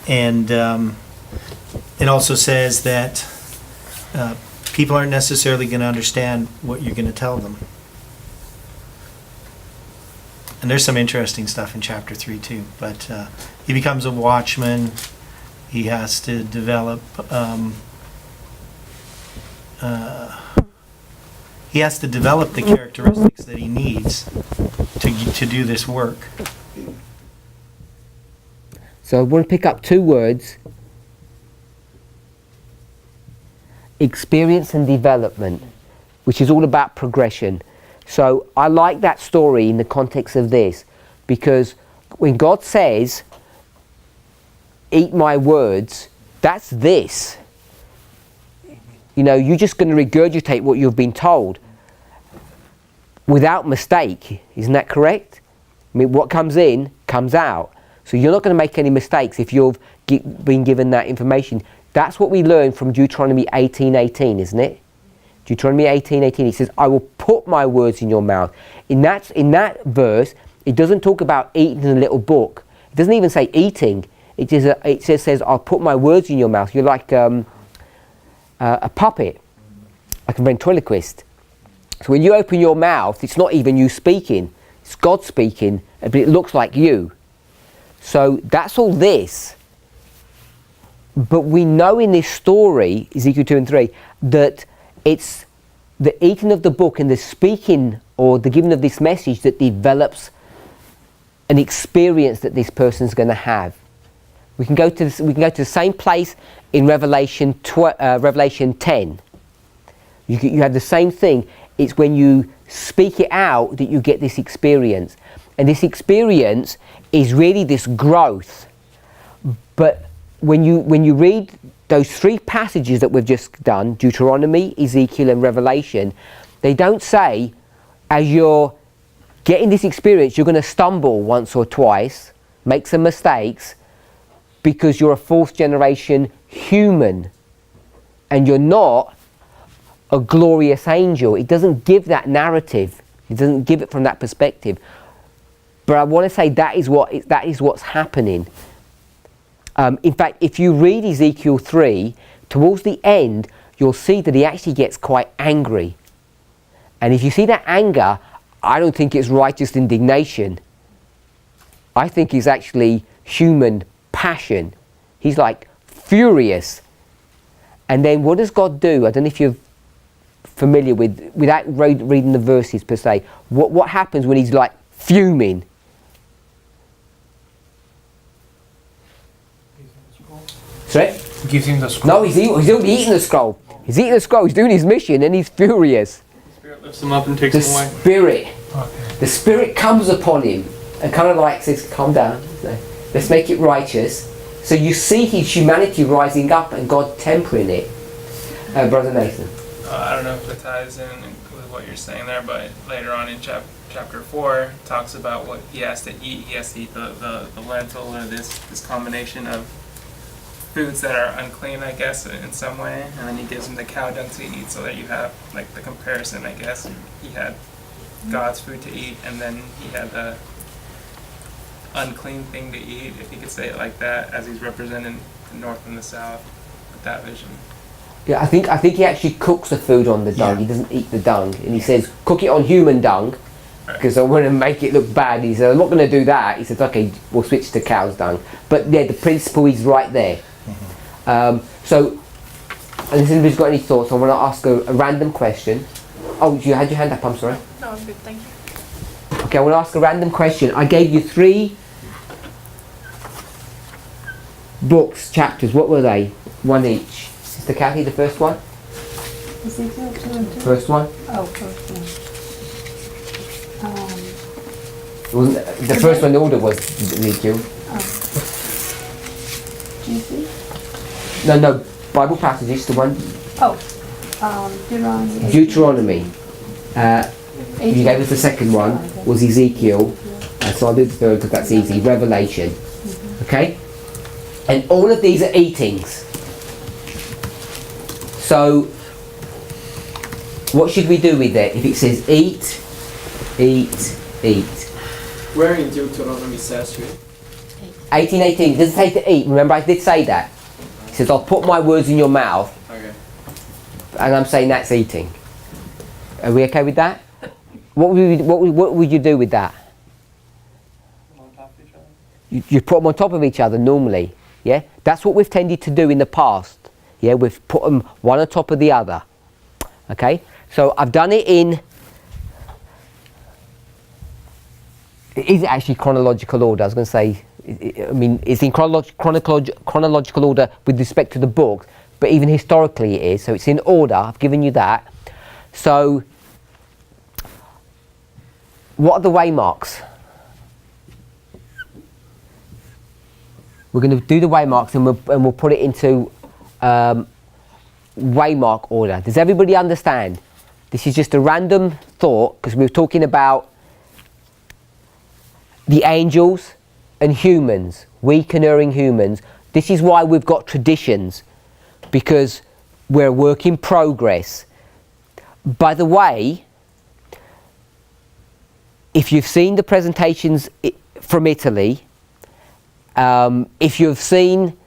S13: And it also says that people aren't necessarily going to understand what you're going to tell them. And there's some interesting stuff in chapter 3 too. But he becomes a watchman. He has to develop. He has to develop the characteristics that he needs to do this work.
S1: So I want to pick up two words: experience and development, which is all about progression. So I like that story in the context of this, because when God says, eat my words, that's this. You're just going to regurgitate what you've been told. without mistake. Isn't that correct? I mean, what comes in comes out. So you're not going to make any mistakes if you've been given that information. That's what we learn from Deuteronomy 18:18, isn't it? Deuteronomy 18:18. It says, "I will put my words in your mouth." In that verse, it doesn't talk about eating in a little book. It doesn't even say eating. It just says, "I'll put my words in your mouth." You're like a puppet, like a ventriloquist. So when you open your mouth, it's not even you speaking. It's God speaking, but it looks like you. So that's all this. But we know in this story, Ezekiel 2 and 3, that it's the eating of the book and the speaking or the giving of this message that develops an experience that this person's going to have. We can go to the same place in Revelation 10. You have the same thing. It's when you speak it out that you get this experience. And this experience is really this growth. But when you read those three passages that we've just done, Deuteronomy, Ezekiel and Revelation, they don't say, as you're getting this experience, you're going to stumble once or twice, make some mistakes, because you're a fourth generation human and you're not a glorious angel. It doesn't give that narrative. It doesn't give it from that perspective. But I want to say that is what's happening. In fact, if you read Ezekiel 3, towards the end, you'll see that he actually gets quite angry. And if you see that anger, I don't think it's righteous indignation. I think it's actually human passion. He's like furious. And then what does God do? I don't know if you're familiar without reading the verses per se, what happens when he's like fuming? Sorry?
S11: Gives him the scroll.
S1: No, he's already eaten the scroll. He's eating the scroll, he's doing his mission, and he's furious.
S3: The Spirit lifts him up and takes
S1: The
S3: him away.
S1: Spirit.
S11: Okay.
S1: The Spirit comes upon him and kind of like says, calm down, let's make it righteous. So you see his humanity rising up and God tempering it. Brother Nathan.
S5: I don't know if it ties in with what you're saying there, but later on in chapter 4, it talks about what he has to eat. He has to eat the lentil or this combination of foods that are unclean, I guess, in some way. And then he gives him the cow dung to eat so that you have like the comparison, I guess. He had God's food to eat, and then he had the unclean thing to eat, if you could say it like that, as he's representing the north and the south with that vision.
S1: Yeah, I think he actually cooks the food on the dung.
S11: Yeah.
S1: He doesn't eat the dung, and he says, "Cook it on human dung, because I want to make it look bad." He said, "I'm not going to do that." He says, "Okay, we'll switch to cow's dung." But yeah, the principle is right there. So, and if anybody's got any thoughts, I want to ask a random question. Oh, you had your hand up. I'm sorry.
S14: No, I'm good, thank you.
S1: Okay, I want to ask a random question. I gave you 3 books, chapters. What were they? One each. Sister Kathy, the first one?
S12: Ezekiel 2 and 2?
S1: First one?
S12: Oh, first one.
S1: It wasn't, the first one in order was Ezekiel.
S12: Oh. Do you see?
S1: No, Bible passages, the one.
S12: Oh, Deuteronomy.
S1: Deuteronomy. You
S12: 18.
S1: gave us the second one, was Ezekiel. So I'll do the third because that's easy. Revelation. Okay? And all of these are eatings. So, what should we do with it? If it says eat, eat, eat.
S8: Where in Deuteronomy says you?
S1: 18:18, it doesn't say to eat. Remember, I did say that. It says, I'll put my words in your mouth.
S8: Okay.
S1: And I'm saying that's eating. Are we okay with that? What would you do with that?
S3: On top of each other.
S1: You put them on top of each other normally. Yeah? That's what we've tended to do in the past. Yeah? We've put them one on top of the other. Okay? So I've done it in... It is actually chronological order. I was going to say... I mean, it's in chronological order with respect to the book, but even historically it is. So it's in order. I've given you that. So, what are the waymarks? We're going to do the waymarks and we'll put it into waymark order. Does everybody understand? this is just a random thought, because we were talking about the angels and humans, weak and erring humans. This is why we've got traditions, because we're a work in progress. By the way, if you've seen the presentations from Italy, if you've seen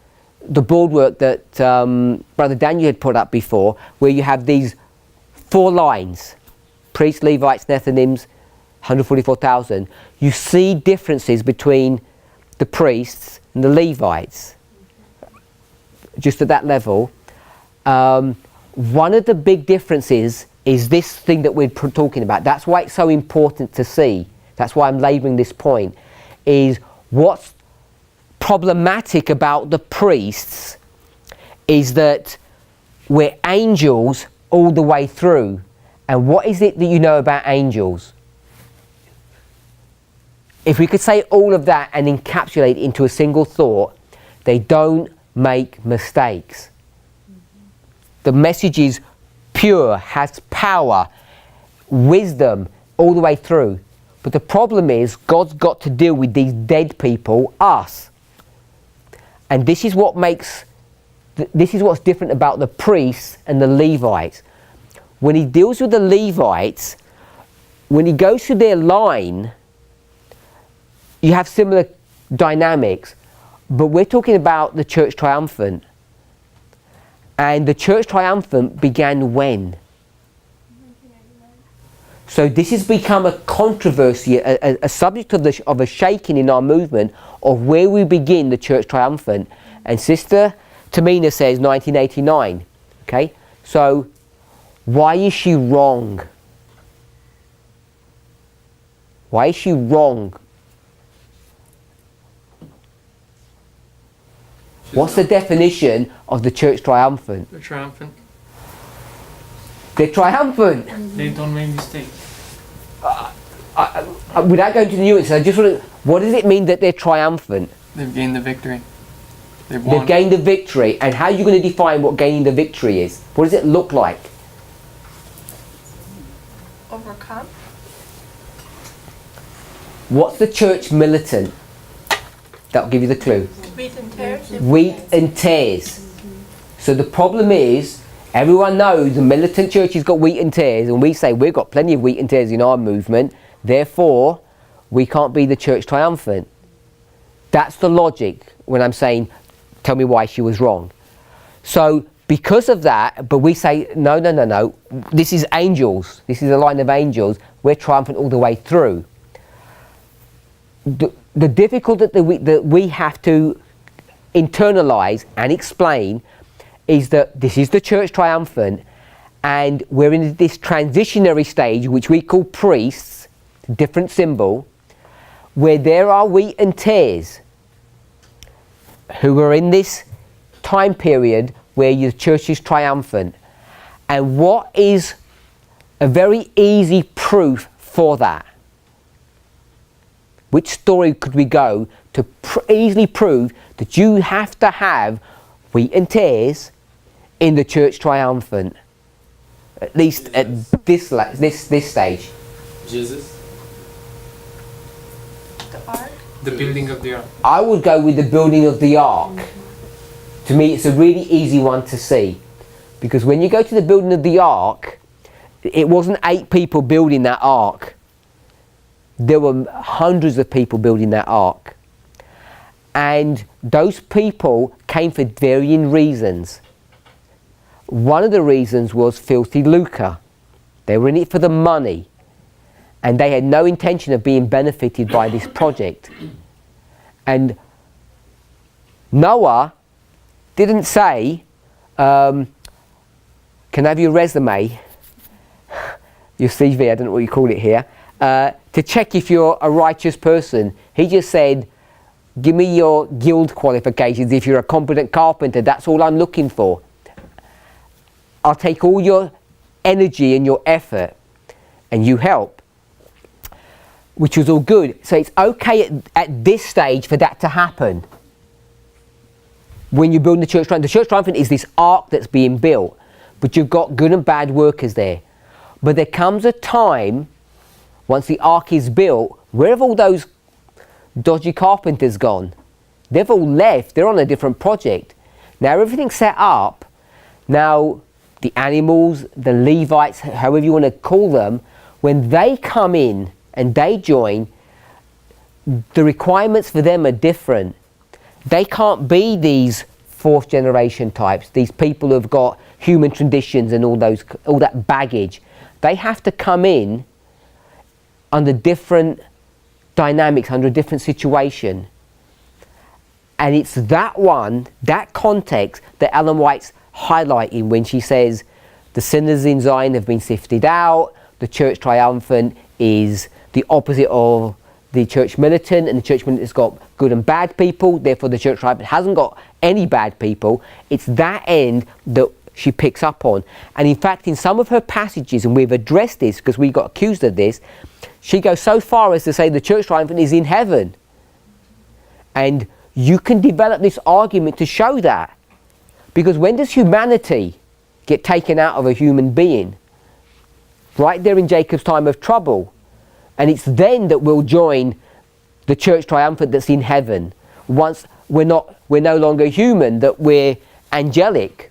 S1: the boardwork that Brother Daniel had put up before, where you have these 4 lines, priests, Levites, Nethinims, 144,000, you see differences between the priests and the Levites, just at that level. One of the big differences is this thing that we're talking about. That's why it's so important to see. That's why I'm labouring this point, is what's problematic about the priests is that we're angels all the way through. And what is it that you know about angels? If we could say all of that and encapsulate it into a single thought, they don't make mistakes. The message is pure, has power, wisdom all the way through. But the problem is, God's got to deal with these dead people, us. And this is what makes, this is what's different about the priests and the Levites. When he deals with the Levites, when he goes through their line, you have similar dynamics. But we're talking about the Church Triumphant. And the Church Triumphant began when? So this has become a controversy, a subject of a shaking in our movement of where we begin the Church Triumphant. And Sister Tamina says 1989. Okay? So why is she wrong? Why is she wrong? What's the definition of the Church Triumphant?
S9: They're triumphant.
S1: They're triumphant.
S9: They don't make mistakes.
S1: Without going to the nuances, I just want to, what does it mean that they're triumphant?
S9: They've gained the victory. They've won.
S1: They've gained the victory. And how are you going to define what gaining the victory is? What does it look like?
S14: Overcome.
S1: What's the church militant? That'll give you the clue.
S14: Wheat and tares.
S1: Wheat and tares. So the problem is, everyone knows the militant church has got wheat and tares, and we say we've got plenty of wheat and tares in our movement, therefore we can't be the Church Triumphant. That's the logic when I'm saying, tell me why she was wrong. So because of that, but we say, no, this is angels, this is a line of angels, we're triumphant all the way through. The difficulty that we have to internalize and explain is that this is the Church Triumphant, and we're in this transitionary stage which we call priests, different symbol, where there are wheat and tares who are in this time period where your church is triumphant. And what is a very easy proof for that? Which story could we go to easily prove that you have to have wheat and tares in the Church Triumphant? At least at this stage.
S4: Jesus.
S14: The ark.
S9: The building of the ark.
S1: I would go with the building of the ark. To me, it's a really easy one to see. Because when you go to the building of the ark, it wasn't 8 people building that ark. There were hundreds of people building that ark. And those people came for varying reasons. One of the reasons was filthy lucre. They were in it for the money. And they had no intention of being benefited by this project. And Noah didn't say, can I have your resume? Your CV, I don't know what you call it here. To check if you're a righteous person. He just said, give me your guild qualifications. If you're a competent carpenter, that's all I'm looking for. I'll take all your energy and your effort, and you help. Which was all good. So it's okay at this stage for that to happen. When you're building the Church Triumphant. The Church Triumphant is this ark that's being built, but you've got good and bad workers there. But there comes a time, once the ark is built, where have all those dodgy carpenters gone? They've all left. They're on a different project. Now everything's set up. Now the animals, the Levites, however you want to call them, when they come in and they join, the requirements for them are different. They can't be these fourth generation types, these people who've got human traditions and all that baggage. They have to come in under different dynamics, under a different situation. And it's that context that Ellen White's highlighting when she says the sinners in Zion have been sifted out, the church triumphant is the opposite of the church militant, and the church militant has got good and bad people, therefore the church triumphant hasn't got any bad people. It's that end that she picks up on. And in fact, in some of her passages, and we've addressed this because we got accused of this, she goes so far as to say the church triumphant is in heaven. And you can develop this argument to show that. Because when does humanity get taken out of a human being? Right there in Jacob's time of trouble. And it's then that we'll join the church triumphant that's in heaven. Once we're no longer human, that we're angelic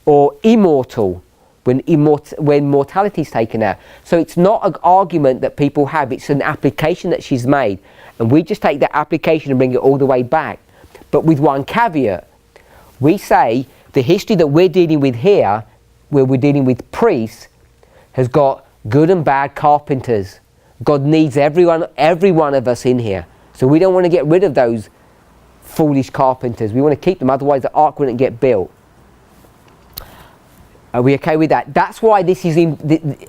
S1: or immortal when mortality is taken out. So it's not an argument that people have, it's an application that she's made. And we just take that application and bring it all the way back. But with one caveat. We say the history that we're dealing with here, where we're dealing with priests, has got good and bad carpenters. God needs every one of us in here. So we don't want to get rid of those foolish carpenters. We want to keep them, otherwise the ark wouldn't get built. Are we okay with that? That's why this is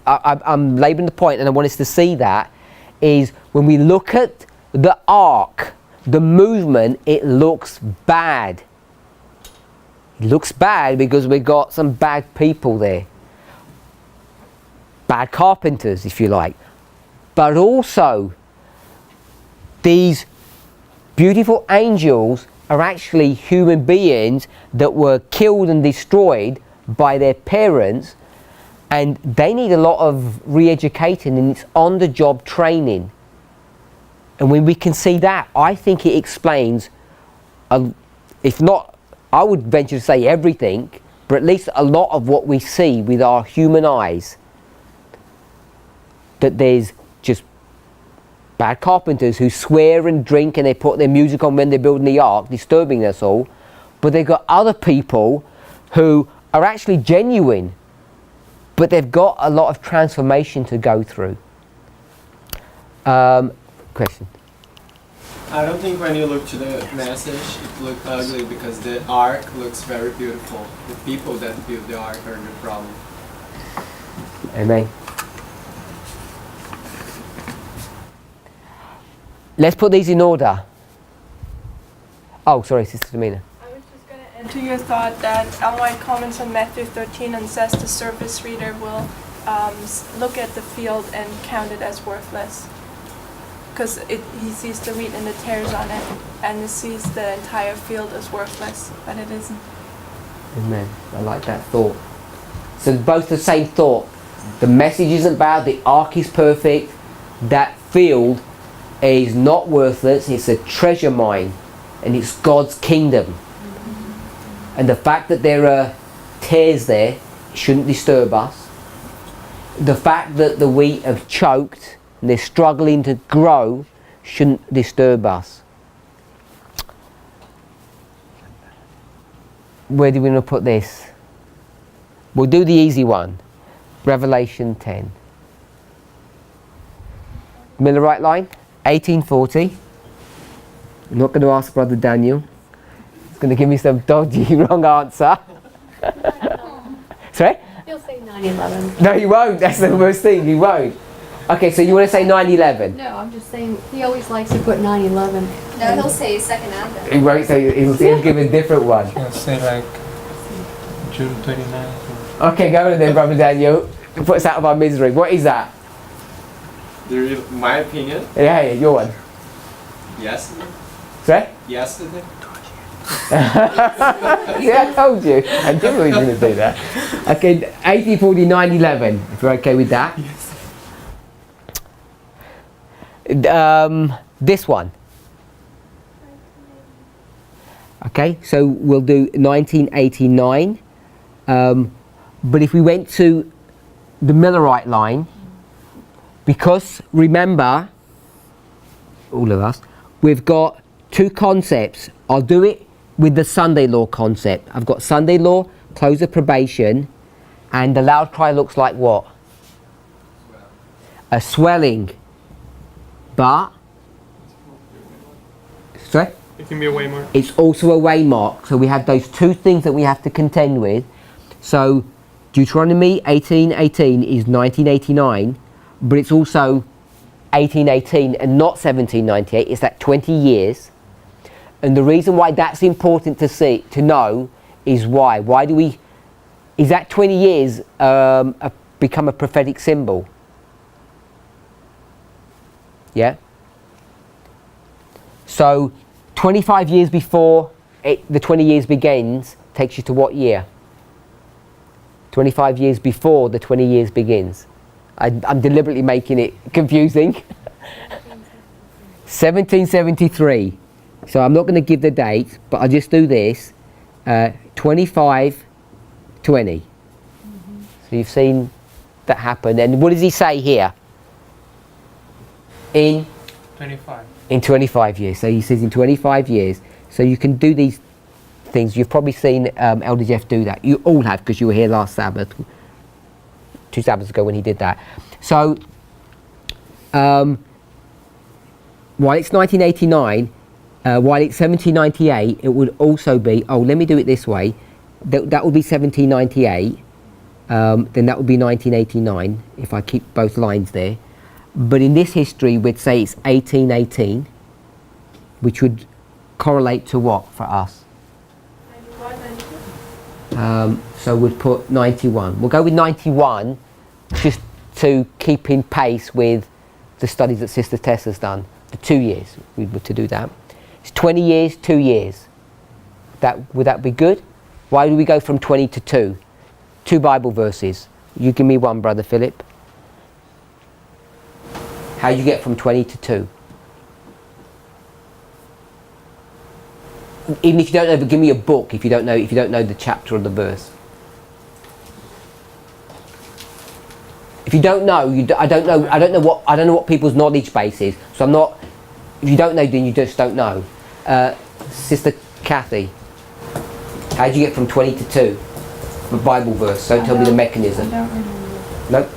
S1: I'm labouring the point, and I want us to see that, is when we look at the ark, the movement, it looks bad. It looks bad because we've got some bad people there. Bad carpenters, if you like. But also, these beautiful angels are actually human beings that were killed and destroyed by their parents, and they need a lot of re-educating, and it's on-the-job training. And when we can see that, I think it explains, if not, I would venture to say everything, but at least a lot of what we see with our human eyes. That there's just bad carpenters who swear and drink and they put their music on when they're building the ark, disturbing us all. But they've got other people who are actually genuine, but they've got a lot of transformation to go through. Question?
S8: I don't think when you look to the message, it looks ugly because the ark looks very beautiful. The people that build the ark are the problem.
S1: Amen. Let's put these in order. Oh, sorry, Sister Domina.
S14: I was just going to add to your thought that Ellen White comments on Matthew 13 and says the surface reader will look at the field and count it as worthless. Because he sees the wheat and the tares on it, and he sees the entire field as worthless, but it isn't.
S1: Amen. I like that thought. So both the same thought. The message isn't bad, the ark is perfect, that field is not worthless, it's a treasure mine, and it's God's kingdom. And the fact that there are tares there shouldn't disturb us. The fact that the wheat have choked and they're struggling to grow shouldn't disturb us. Where do we want to put this? We'll do the easy one. Revelation 10. Millerite line, 1840. I'm not going to ask Brother Daniel. He's going to give me some dodgy wrong answer. Sorry?
S12: He'll say 9/11.
S1: No, he won't. That's the worst thing. He won't. Okay, so you want to say 9/11?
S12: No, I'm just saying, he always likes to put 9/11.
S10: No, he'll say second advent.
S1: He won't say, he'll give a different one.
S11: I'll say like June 29th.
S1: Okay, go on then, Brother Daniel. Put us out of our misery. What is that?
S8: My opinion,
S1: Yeah, your one.
S8: yesterday.
S1: Sorry?
S8: Yesterday.
S1: Yeah, I told you. I knew we were going to do that. Okay, 1840, 9/11, if you're okay with that. This one. Okay, so we'll do 1989. But if we went to the Millerite line, because remember, all of us, we've got two concepts. I'll do it with the Sunday law concept. I've got Sunday law, close of probation, and the loud cry looks like what? A swelling. But, sorry?
S9: It can be a waymark.
S1: It's also a waymark. So we have those two things that we have to contend with. So Deuteronomy 18:18 is 1989, but it's also 1818 and not 1798. It's that 20 years. And the reason why that's important to know is why. Why do we? Is that 20 years become a prophetic symbol? Yeah. So 25 years before the 20 years begins takes you to what year? 25 years before the 20 years begins. I'm deliberately making it confusing. 1773. So I'm not going to give the date, but I'll just do this. 25, 20. So you've seen that happen. And what does he say here? In
S9: 25.
S1: In 25 years. So he says in 25 years. So you can do these things. You've probably seen Elder Jeff do that. You all have, because you were here last Sabbath, 2 Sabbaths ago when he did that. So while it's 1989, while it's 1798, it would also be, let me do it this way. That would be 1798. Then that would be 1989, if I keep both lines there. But in this history, we'd say it's 1818, which would correlate to what for us?
S14: 91,
S1: So we'd put 91. We'll go with 91 just to keep in pace with the studies that Sister Tess has done. The 2 years, we were to do that. It's 20 years, 2 years. Would that be good? Why do we go from 20 to 2? 2 Bible verses. You give me one, Brother Philip. How do you get from 20 to 2? Even if you don't know, but give me a book if you don't know the chapter or the verse. If you don't know, I don't know what people's knowledge base is. So I'm not. If you don't know, then you just don't know. Sister Kathy, how do you get from 20 to 2? The Bible verse. Don't tell me the mechanism.
S7: I don't remember.
S1: No.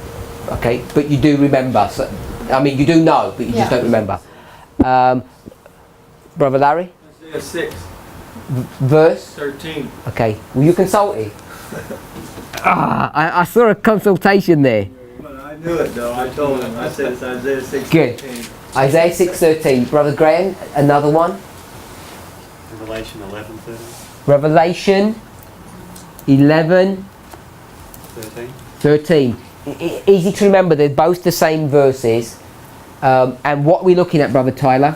S1: Okay, but you do remember. So, I mean, you do know, but you just don't remember. Brother Larry?
S2: Isaiah 6,
S1: Verse?
S2: 13.
S1: Okay, were you consulting? I saw a consultation there.
S2: Well, I knew it though. I told him. I said it's Isaiah 6,
S1: Good.
S2: 13.
S1: Isaiah 6:13. Brother Graham, another one.
S3: Revelation 11:13.
S1: Revelation 11, 13. Easy to remember, they're both the same verses. And what are we looking at, Brother Tyler?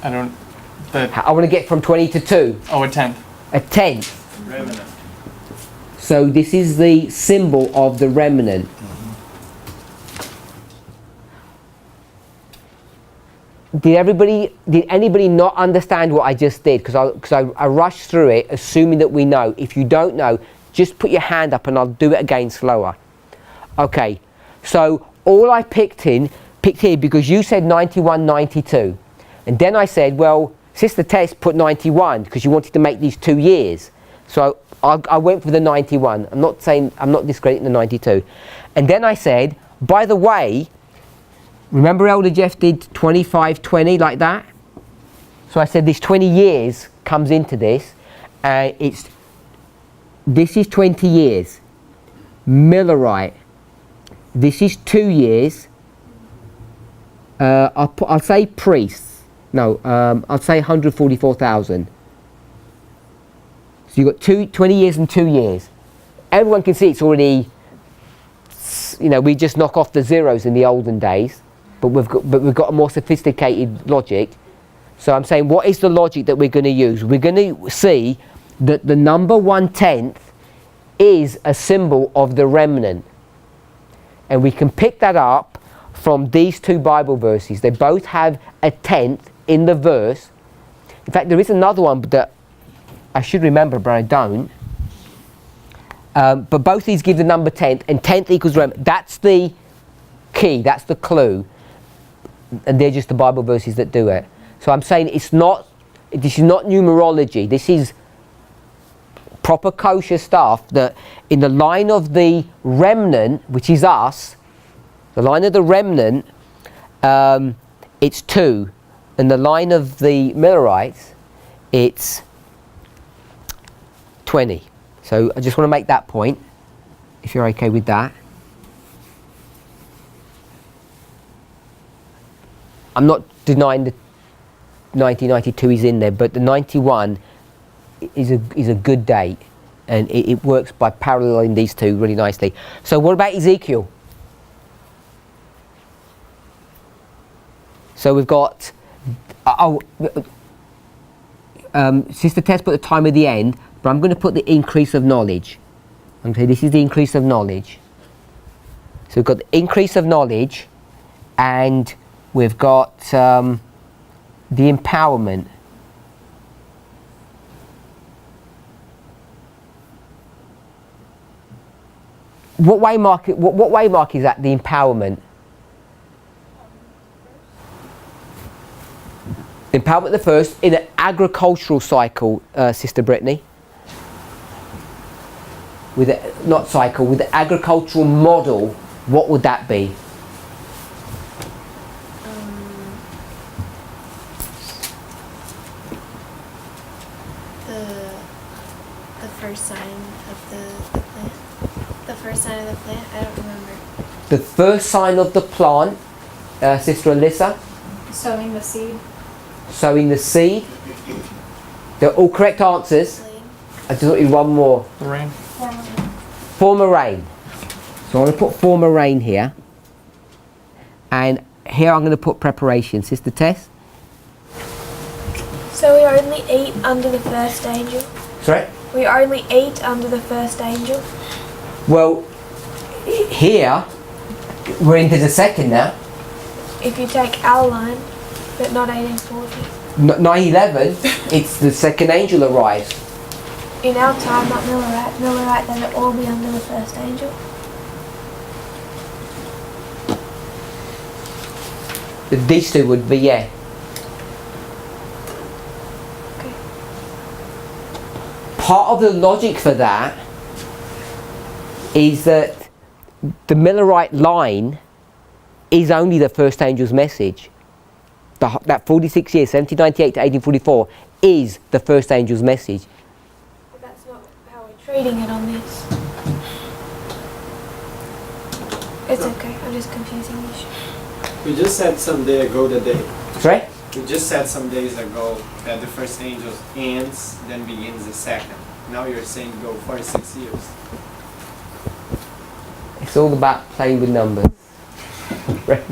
S1: I want to get from 20 to 2.
S9: Oh, a tenth.
S1: A tenth.
S2: Remnant.
S1: So this is the symbol of the remnant. Did anybody not understand what I just did? Because I rushed through it, assuming that we know. If you don't know, just put your hand up and I'll do it again slower. Okay, so all I picked here because you said 91, 92. And then I said, well, Sister Tess put 91 because you wanted to make these 2 years. So I went for the 91. I'm not discrediting the 92. And then I said, by the way, remember Elder Jeff did 25-20 like that? So I said this 20 years comes into this. This is 20 years. Millerite. This is 2 years. I'll say priests. No, I'll say 144,000. So you've got 20 years and 2 years. Everyone can see it's already, we just knock off the zeros in the olden days, but we've got a more sophisticated logic. So I'm saying, what is the logic that we're going to use? We're going to see that the number 1/10 is a symbol of the remnant. And we can pick that up from these two Bible verses. They both have a 10th in the verse. In fact, there is another one that I should remember, but I don't. But both these give the number 10th, and 10th equals remnant. That's the key, that's the clue. And they're just the Bible verses that do it. So I'm saying this is not numerology. This is proper kosher stuff, that in the line of the remnant, which is us, the line of the remnant, it's 2. And the line of the Millerites, it's 20. So I just want to make that point, if you're okay with that. I'm not denying the 1992 is in there, but the 91 is a good date, and it works by paralleling these two really nicely. So what about Ezekiel? So we've got Sister Tess put the time of the end, but I'm going to put the increase of knowledge. Okay, this is the increase of knowledge. So we've got the increase of knowledge, and we've got the empowerment. What way mark is that, the empowerment? Empowerment the first in an agricultural cycle, Sister Brittany. With the agricultural model, what would that be?
S10: The first sign of the plant. The first sign of the plant. I don't remember.
S1: The first sign of the plant, Sister Alyssa.
S7: Sowing the seed.
S1: Sowing the seed. They're all correct answers. I just want you one more.
S9: Rain.
S1: Former rain. So I'm going to put former rain here. And here I'm going to put preparation. Sister Tess?
S15: So we only eat under the first angel?
S1: Sorry?
S15: We only eat under the first angel?
S1: Well, here, we're into the second now.
S15: If you take our line, but not 1840.
S1: 9/11, it's the second angel arrives.
S15: In our time, not Millerite, then it'll all be under the first angel.
S1: These two would be, yeah.
S15: Okay.
S1: Part of the logic for that is that the Millerite line is only the first angel's message. That 46 years, 1798 to 1844, is the first angel's message.
S15: But that's not how we're treating it on this. It's okay, I'm just confusing the issue.
S8: We just said some day ago that
S1: Sorry?
S8: we just said some days ago that the first angel ends, then begins the second. Now you're saying go 46 years.
S1: It's all about playing with numbers. Right?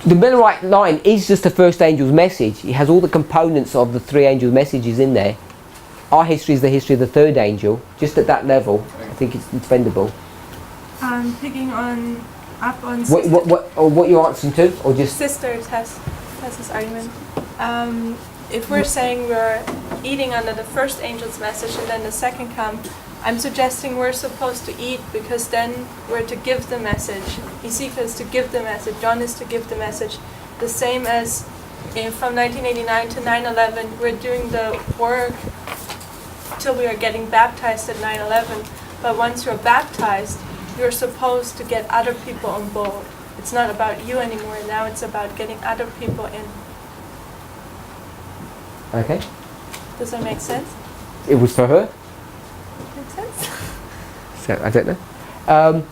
S1: The Millerite line is just the first angel's message. It has all the components of the three angels' messages in there. Our history is the history of the third angel, just at that level. I think it's defendable.
S14: Picking up on
S1: What you're answering to, or just
S14: Sister Tess's argument. If we're saying we're eating under the first angel's message and then the second comes, I'm suggesting we're supposed to eat because then we're to give the message. Ezekiel is to give the message. John is to give the message. The same as from 1989 to 9/11, we're doing the work till we are getting baptized at 9/11. But once you're baptized, you're supposed to get other people on board. It's not about you anymore. Now it's about getting other people in.
S1: okay?
S14: Does that make sense?
S1: It was for her.
S14: Make sense?
S1: So I don't know.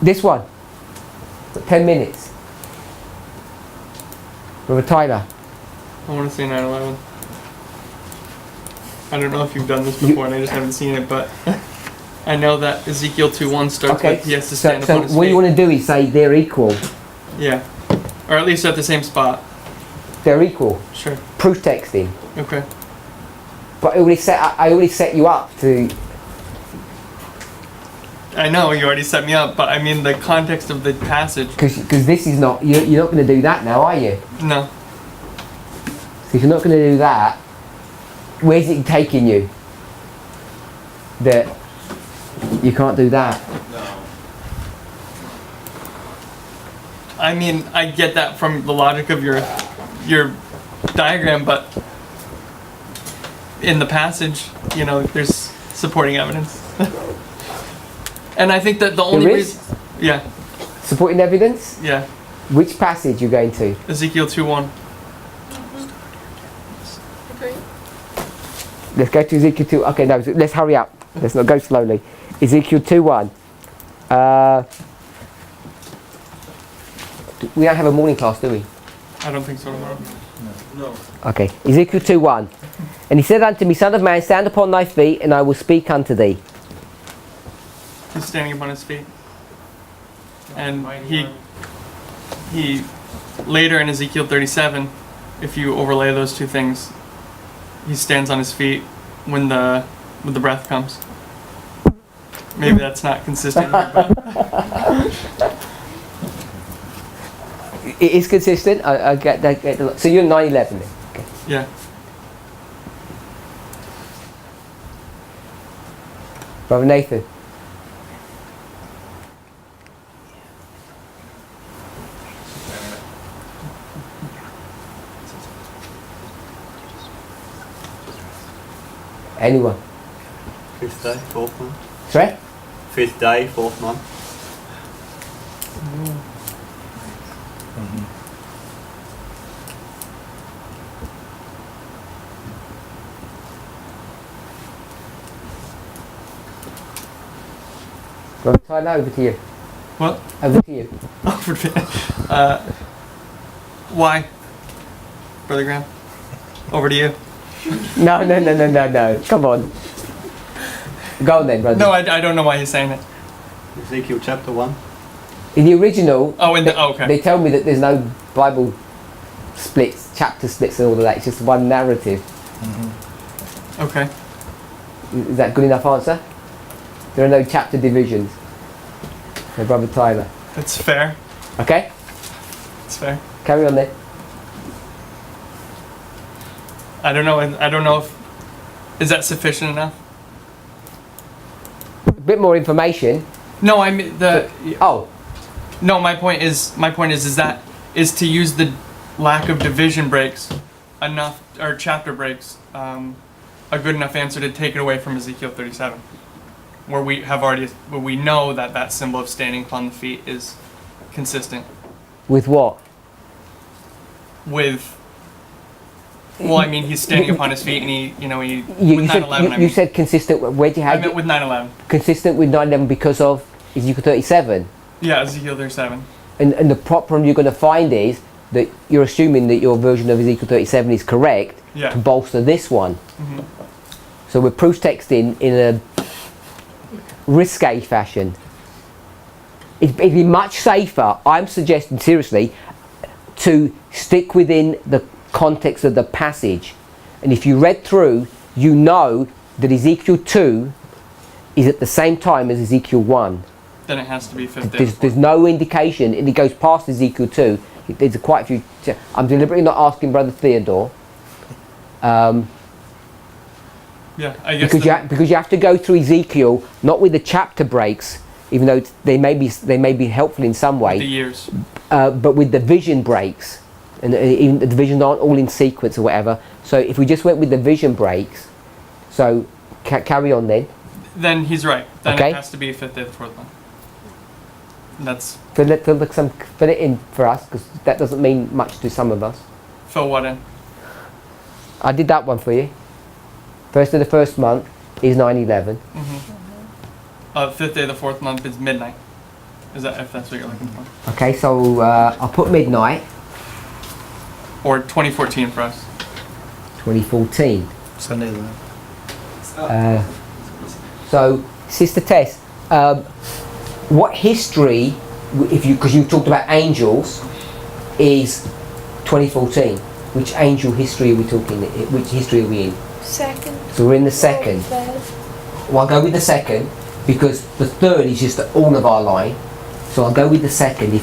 S1: This one. 10 minutes. Brother Tyler.
S9: I want to say 9/11. I don't know if you've done this before and I just haven't seen it, but I know that Ezekiel 2:1 starts
S1: Okay,
S9: with he has to
S1: so,
S9: stand
S1: so
S9: upon his
S1: what
S9: feet.
S1: you want to do is say they're equal.
S9: Yeah. Or at least at the same spot.
S1: They're equal.
S9: Sure.
S1: Proof texting.
S9: Okay.
S1: But I already set you up to.
S9: I know you already set me up, but I mean the context of the passage.
S1: Because this is not. You're not going to do that now, are you?
S9: No.
S1: So if you're not going to do that, where's it taking you? That you can't do that.
S9: I mean, I get that from the logic of your diagram, but in the passage, you know, there's supporting evidence. And I think that the only
S1: There is?
S9: reason, yeah,
S1: Supporting evidence?
S9: yeah,
S1: Which passage you going to?
S9: Ezekiel 2:1.
S14: Agree.
S1: Let's go to Ezekiel 2. Okay, no, let's hurry up. Let's not go slowly. Ezekiel 2:1. We don't have a morning class, do we?
S9: I don't think so tomorrow.
S2: No.
S1: Okay, Ezekiel 2:1. And he said unto me, Son of man, stand upon thy feet, and I will speak unto thee.
S9: He's standing upon his feet. And he later in Ezekiel 37, if you overlay those two things, he stands on his feet when the breath comes. Maybe that's not consistent here, but
S1: It is consistent. I get that. So you're 9/11 then. Okay.
S9: yeah.
S1: Brother Nathan. Anyone?
S3: 5th day, 4th month.
S1: Sorry?
S3: 5th day, 4th month.
S1: Brother Tyler, over to you.
S9: What?
S1: Over to you.
S9: Why? Brother Graham? Over to you.
S1: No. Come on. Go on then, brother.
S9: No, I don't know why he's saying it.
S3: Ezekiel chapter 1.
S1: In the original,
S9: okay.
S1: they tell me that there's no Bible splits, chapter splits and all of that. It's just one narrative.
S9: Okay.
S1: Is that good enough answer? There are no chapter divisions. So, Brother Tyler.
S9: That's fair.
S1: Okay?
S9: It's fair.
S1: Carry on then.
S9: I don't know if is that sufficient enough?
S1: A bit more information.
S9: No, I mean
S1: Oh.
S9: No, my point is that to use the lack of division breaks enough, or chapter breaks, a good enough answer to take it away from Ezekiel 37, where we know that symbol of standing upon the feet is consistent
S1: With what?
S9: with. Well, I mean, he's standing upon his feet, and he
S1: You
S9: with
S1: said,
S9: 9/11.
S1: you said consistent. Where do you
S9: I
S1: have
S9: meant with 9/11.
S1: consistent with 9/11 because of Ezekiel 37?
S9: Yeah, Ezekiel 37.
S1: And the problem you're going to find is that you're assuming that your version of Ezekiel 37 is correct
S9: Yeah.
S1: to bolster this one.
S9: Mhm.
S1: So we're proof texting in a risque fashion. It'd be much safer, I'm suggesting seriously, to stick within the context of the passage. And if you read through, you know that Ezekiel 2 is at the same time as Ezekiel 1.
S9: Then it has to be 5th day.
S1: There's no indication, and it goes past Ezekiel 2. There's quite a few. I'm deliberately not asking Brother Theodore.
S9: Yeah, I guess.
S1: Because you have to go through Ezekiel, not with the chapter breaks, even though they may be helpful in some way.
S9: The years.
S1: But with the vision breaks, and even the visions aren't all in sequence or whatever. So if we just went with the vision breaks, so carry on then.
S9: Then he's right. Then
S1: Okay.
S9: it has to be 5th day, 4th month. That's
S1: Fill it in for us, because that doesn't mean much to some of us.
S9: fill what in?
S1: I did that one for you. First of the first month is 9/11.
S9: 5th day of the 4th month is midnight. Is that if that's what you're looking for?
S1: Okay, so I'll put midnight.
S9: Or 2014 for us.
S1: 2014.
S13: Sunday.
S1: So Sister Tess, what history, because you talked about angels, is 2014? Which angel history are we talking? Which history are we in?
S15: Second.
S1: So we're in the second. Well, I'll go with the second because the third is just all of our line. So I'll go with the second.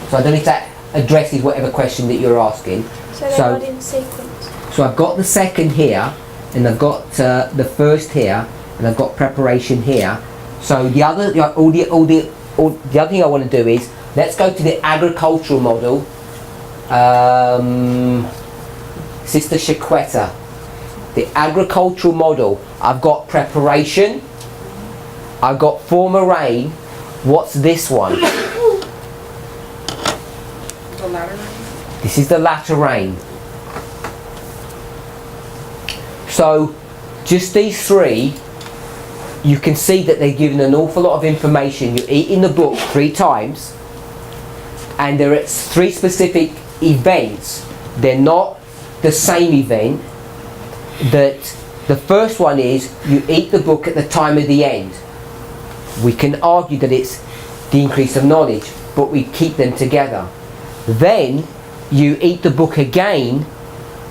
S1: So I don't know if that addresses whatever question that you're asking.
S15: So they're not in sequence.
S1: So I've got the second here, and I've got the first here, and I've got preparation here. So the other thing I want to do is let's go to the agricultural model. Sister Shaquetta, the agricultural model. I've got preparation. I've got former rain. What's this one?
S5: The latter rain?
S1: This is the latter rain. So, just these three, you can see that they're given an awful lot of information. You eat in the book 3 times, and there are 3 specific events. They're not the same event. That the first one is you eat the book at the time of the end. We can argue that it's the increase of knowledge, but we keep them together. Then you eat the book again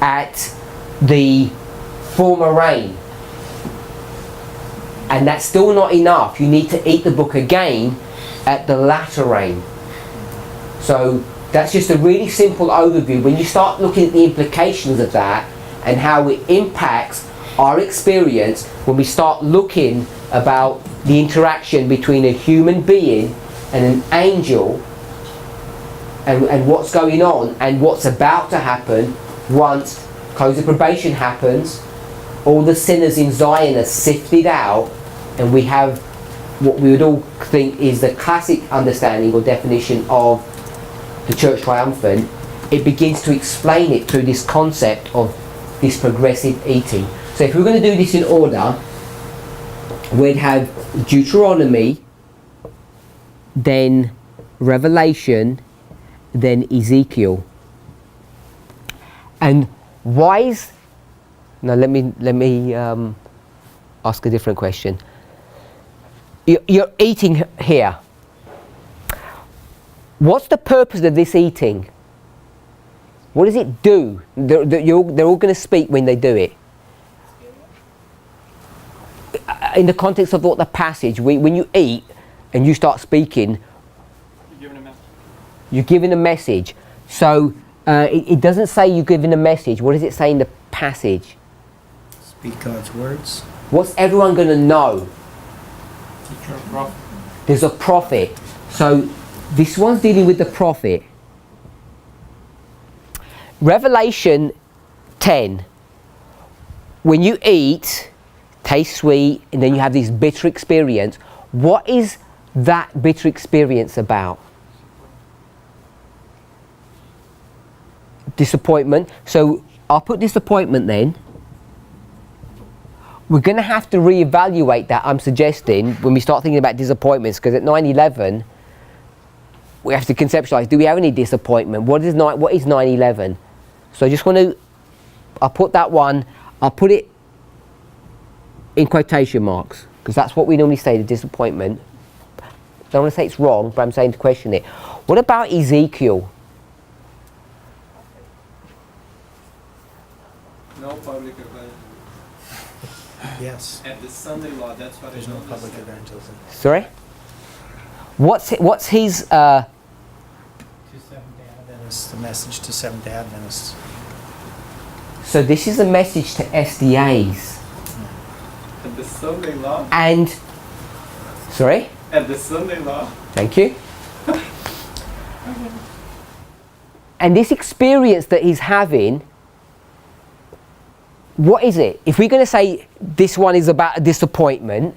S1: at the former rain, and that's still not enough. You need to eat the book again at the latter rain. So that's just a really simple overview. When you start looking at the implications of that and how it impacts our experience, when we start looking about the interaction between a human being and an angel, and what's going on and what's about to happen once close of probation happens, all the sinners in Zion are sifted out, and we have what we would all think is the classic understanding or definition of the Church Triumphant. It begins to explain it through this concept of this progressive eating. So if we're going to do this in order, we'd have Deuteronomy, then Revelation, then Ezekiel. And why is... Now let me ask a different question. You're eating here. What's the purpose of this eating? What does it do? They're all going to speak when they do it. In the context of what the passage, when you eat and you start speaking, you're giving a message. So it doesn't say you're giving a message. What does it say in the passage?
S13: Speak God's words.
S1: What's everyone going to know? There's a prophet. So this one's dealing with the prophet. Revelation 10. When you eat, taste sweet, and then you have this bitter experience. What is that bitter experience about? Disappointment. So I'll put disappointment then. We're going to have to reevaluate that, I'm suggesting, when we start thinking about disappointments, because at 9/11 we have to conceptualize, do we have any disappointment? What is 9/11? So I just want to, I'll put that one, I'll put it in quotation marks, because that's what we normally say, the disappointment. I don't want to say it's wrong, but I'm saying to question it. What about Ezekiel?
S8: No public evangelism.
S13: Yes.
S8: At the Sunday law, that's what
S13: There's no public evangelism.
S1: Sorry? What's his...
S13: To Seventh-day Adventists, the message to Seventh-day Adventists.
S1: So this is a message to SDAs.
S8: At the Sunday law?
S1: And... Sorry?
S8: At the Sunday law?
S1: Thank you. And this experience that he's having, what is it? If we're going to say this one is about a disappointment,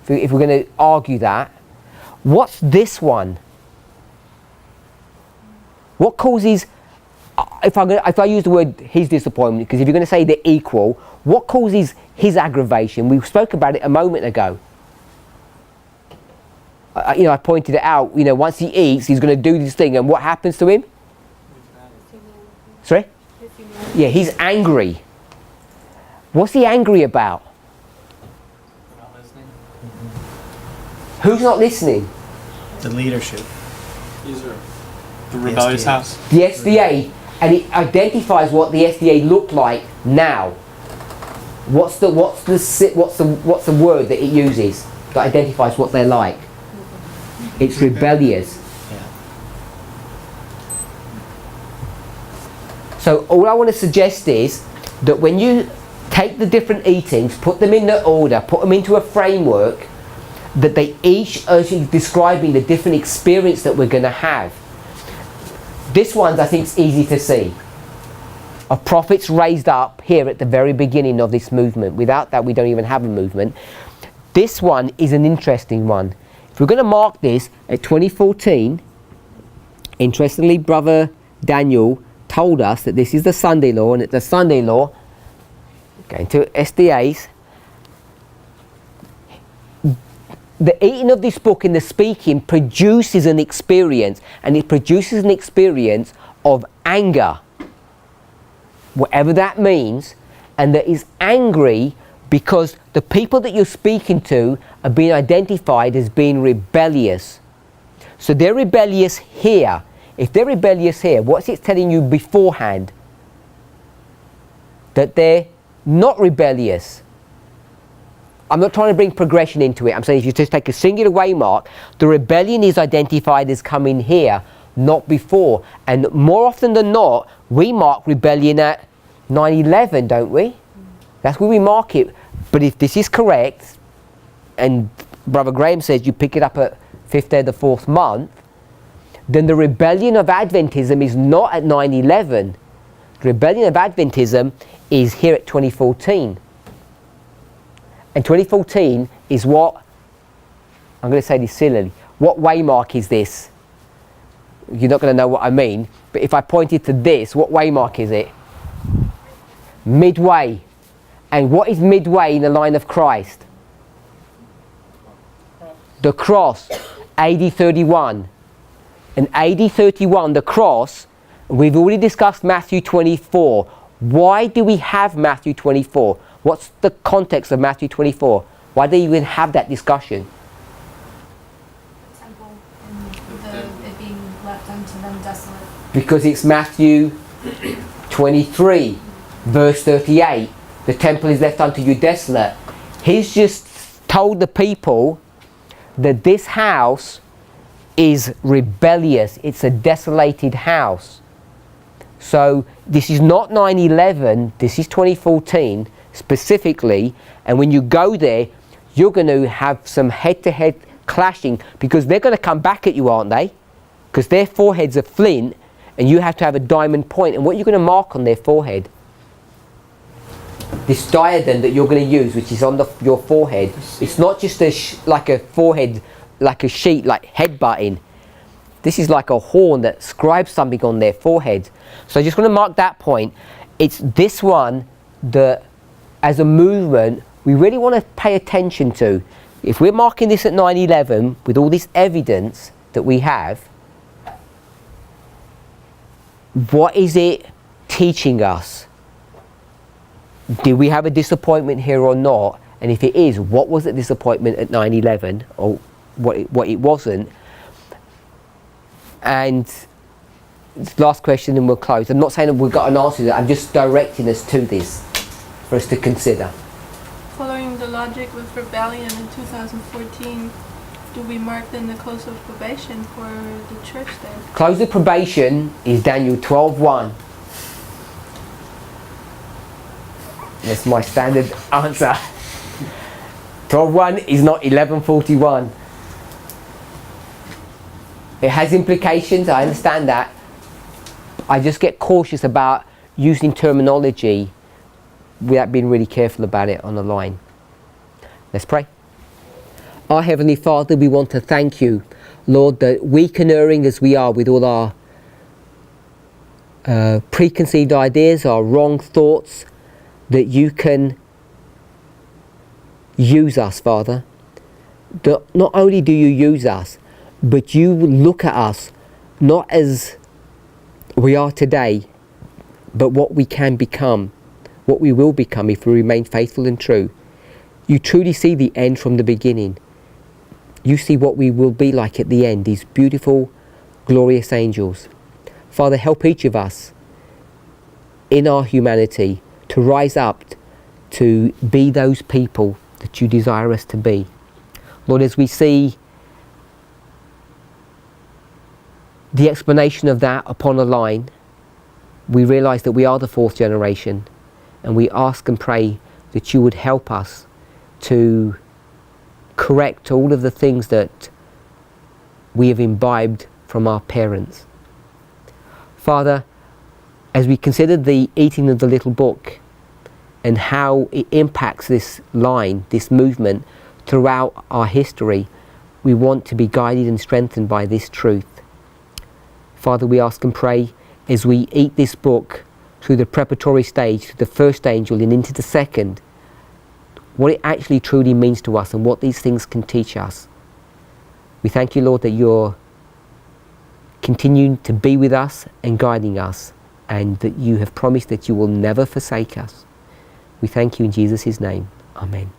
S1: if we're going to argue that, what's this one? What causes, if I use the word his disappointment, because if you're going to say they're equal, what causes his aggravation? We spoke about it a moment ago. I pointed it out. Once he eats, he's going to do this thing, and what happens to him? Sorry? Yeah, he's angry. What's he angry about? Who's not listening?
S13: The leadership.
S8: Israel.
S9: The rebellious
S13: SDA.
S9: house.
S1: The SDA, and it identifies what the SDA look like now. What's the word that it uses that identifies what they're like? It's rebellious.
S13: Yeah.
S1: So all I want to suggest is that when you take the different eatings, put them in the order, put them into a framework, that they each are describing the different experience that we're going to have. This one, I think, is easy to see. A prophet's raised up here at the very beginning of this movement. Without that, we don't even have a movement. This one is an interesting one. If we're going to mark this at 2014, interestingly, Brother Daniel told us that this is the Sunday law, and at the Sunday law, going to SDAs, the eating of this book and the speaking produces an experience, and it produces an experience of anger, whatever that means, and that is angry because the people that you're speaking to are being identified as being rebellious. So they're rebellious here. If they're rebellious here, what's it telling you beforehand? That they're not rebellious. I'm not trying to bring progression into it. I'm saying if you just take a singular waymark, the rebellion is identified as coming here, not before. And more often than not, we mark rebellion at 9/11, don't we? That's where we mark it. But if this is correct, and Brother Graham says you pick it up at 5th day of the 4th month, then the rebellion of Adventism is not at 9/11. The rebellion of Adventism is here at 2014. And 2014 is what, I'm going to say this sillily, what waymark is this? You're not going to know what I mean, but if I pointed to this, what waymark is it? Midway. And what is midway in the line of Christ? The cross, AD 31. And AD 31, the cross, we've already discussed Matthew 24. Why do we have Matthew 24? What's the context of Matthew 24? Why do you even have that discussion?
S7: The temple and it being left unto them desolate.
S1: Because it's Matthew 23, verse 38. The temple is left unto you desolate. He's just told the people that this house is rebellious. It's a desolated house. So this is not 9/11, this is 2014 specifically, and when you go there, you're going to have some head-to-head clashing, because they're going to come back at you, aren't they? Because their foreheads are flint, and you have to have a diamond point. And what are you going to mark on their forehead? This diadem that you're going to use, which is on your forehead. It's not just like a forehead, like a sheet, like headbutting. This is like a horn that scribes something on their forehead. So I just want to mark that point. It's this one that, as a movement, we really want to pay attention to. If we're marking this at 9/11 with all this evidence that we have, what is it teaching us? Did we have a disappointment here or not? And if it is, what was the disappointment at 9/11, or what it wasn't? And last question, and we'll close. I'm not saying that we've got an answer to that. I'm just directing us to this for us to consider.
S14: Following the logic with rebellion in 2014, do we mark then the close of probation for the church then?
S1: Close of probation is Daniel 12:1. That's my standard answer. 12:1 is not 11:41. It has implications, I understand that. I just get cautious about using terminology without being really careful about it on the line. Let's pray. Our Heavenly Father, we want to thank you, Lord, that weak and erring as we are with all our preconceived ideas, our wrong thoughts, that you can use us, Father. That not only do you use us, but you look at us not as we are today, but what we can become, what we will become if we remain faithful and true. You truly see the end from the beginning. You see what we will be like at the end, these beautiful, glorious angels. Father, help each of us in our humanity to rise up to be those people that you desire us to be. Lord, as we see the explanation of that upon a line, we realise that we are the fourth generation, and we ask and pray that you would help us to correct all of the things that we have imbibed from our parents. Father, as we consider the eating of the little book and how it impacts this line, this movement throughout our history, we want to be guided and strengthened by this truth. Father, we ask and pray as we eat this book through the preparatory stage, through the first angel and into the second, what it actually truly means to us and what these things can teach us. We thank you, Lord, that you're continuing to be with us and guiding us, and that you have promised that you will never forsake us. We thank you in Jesus' name. Amen.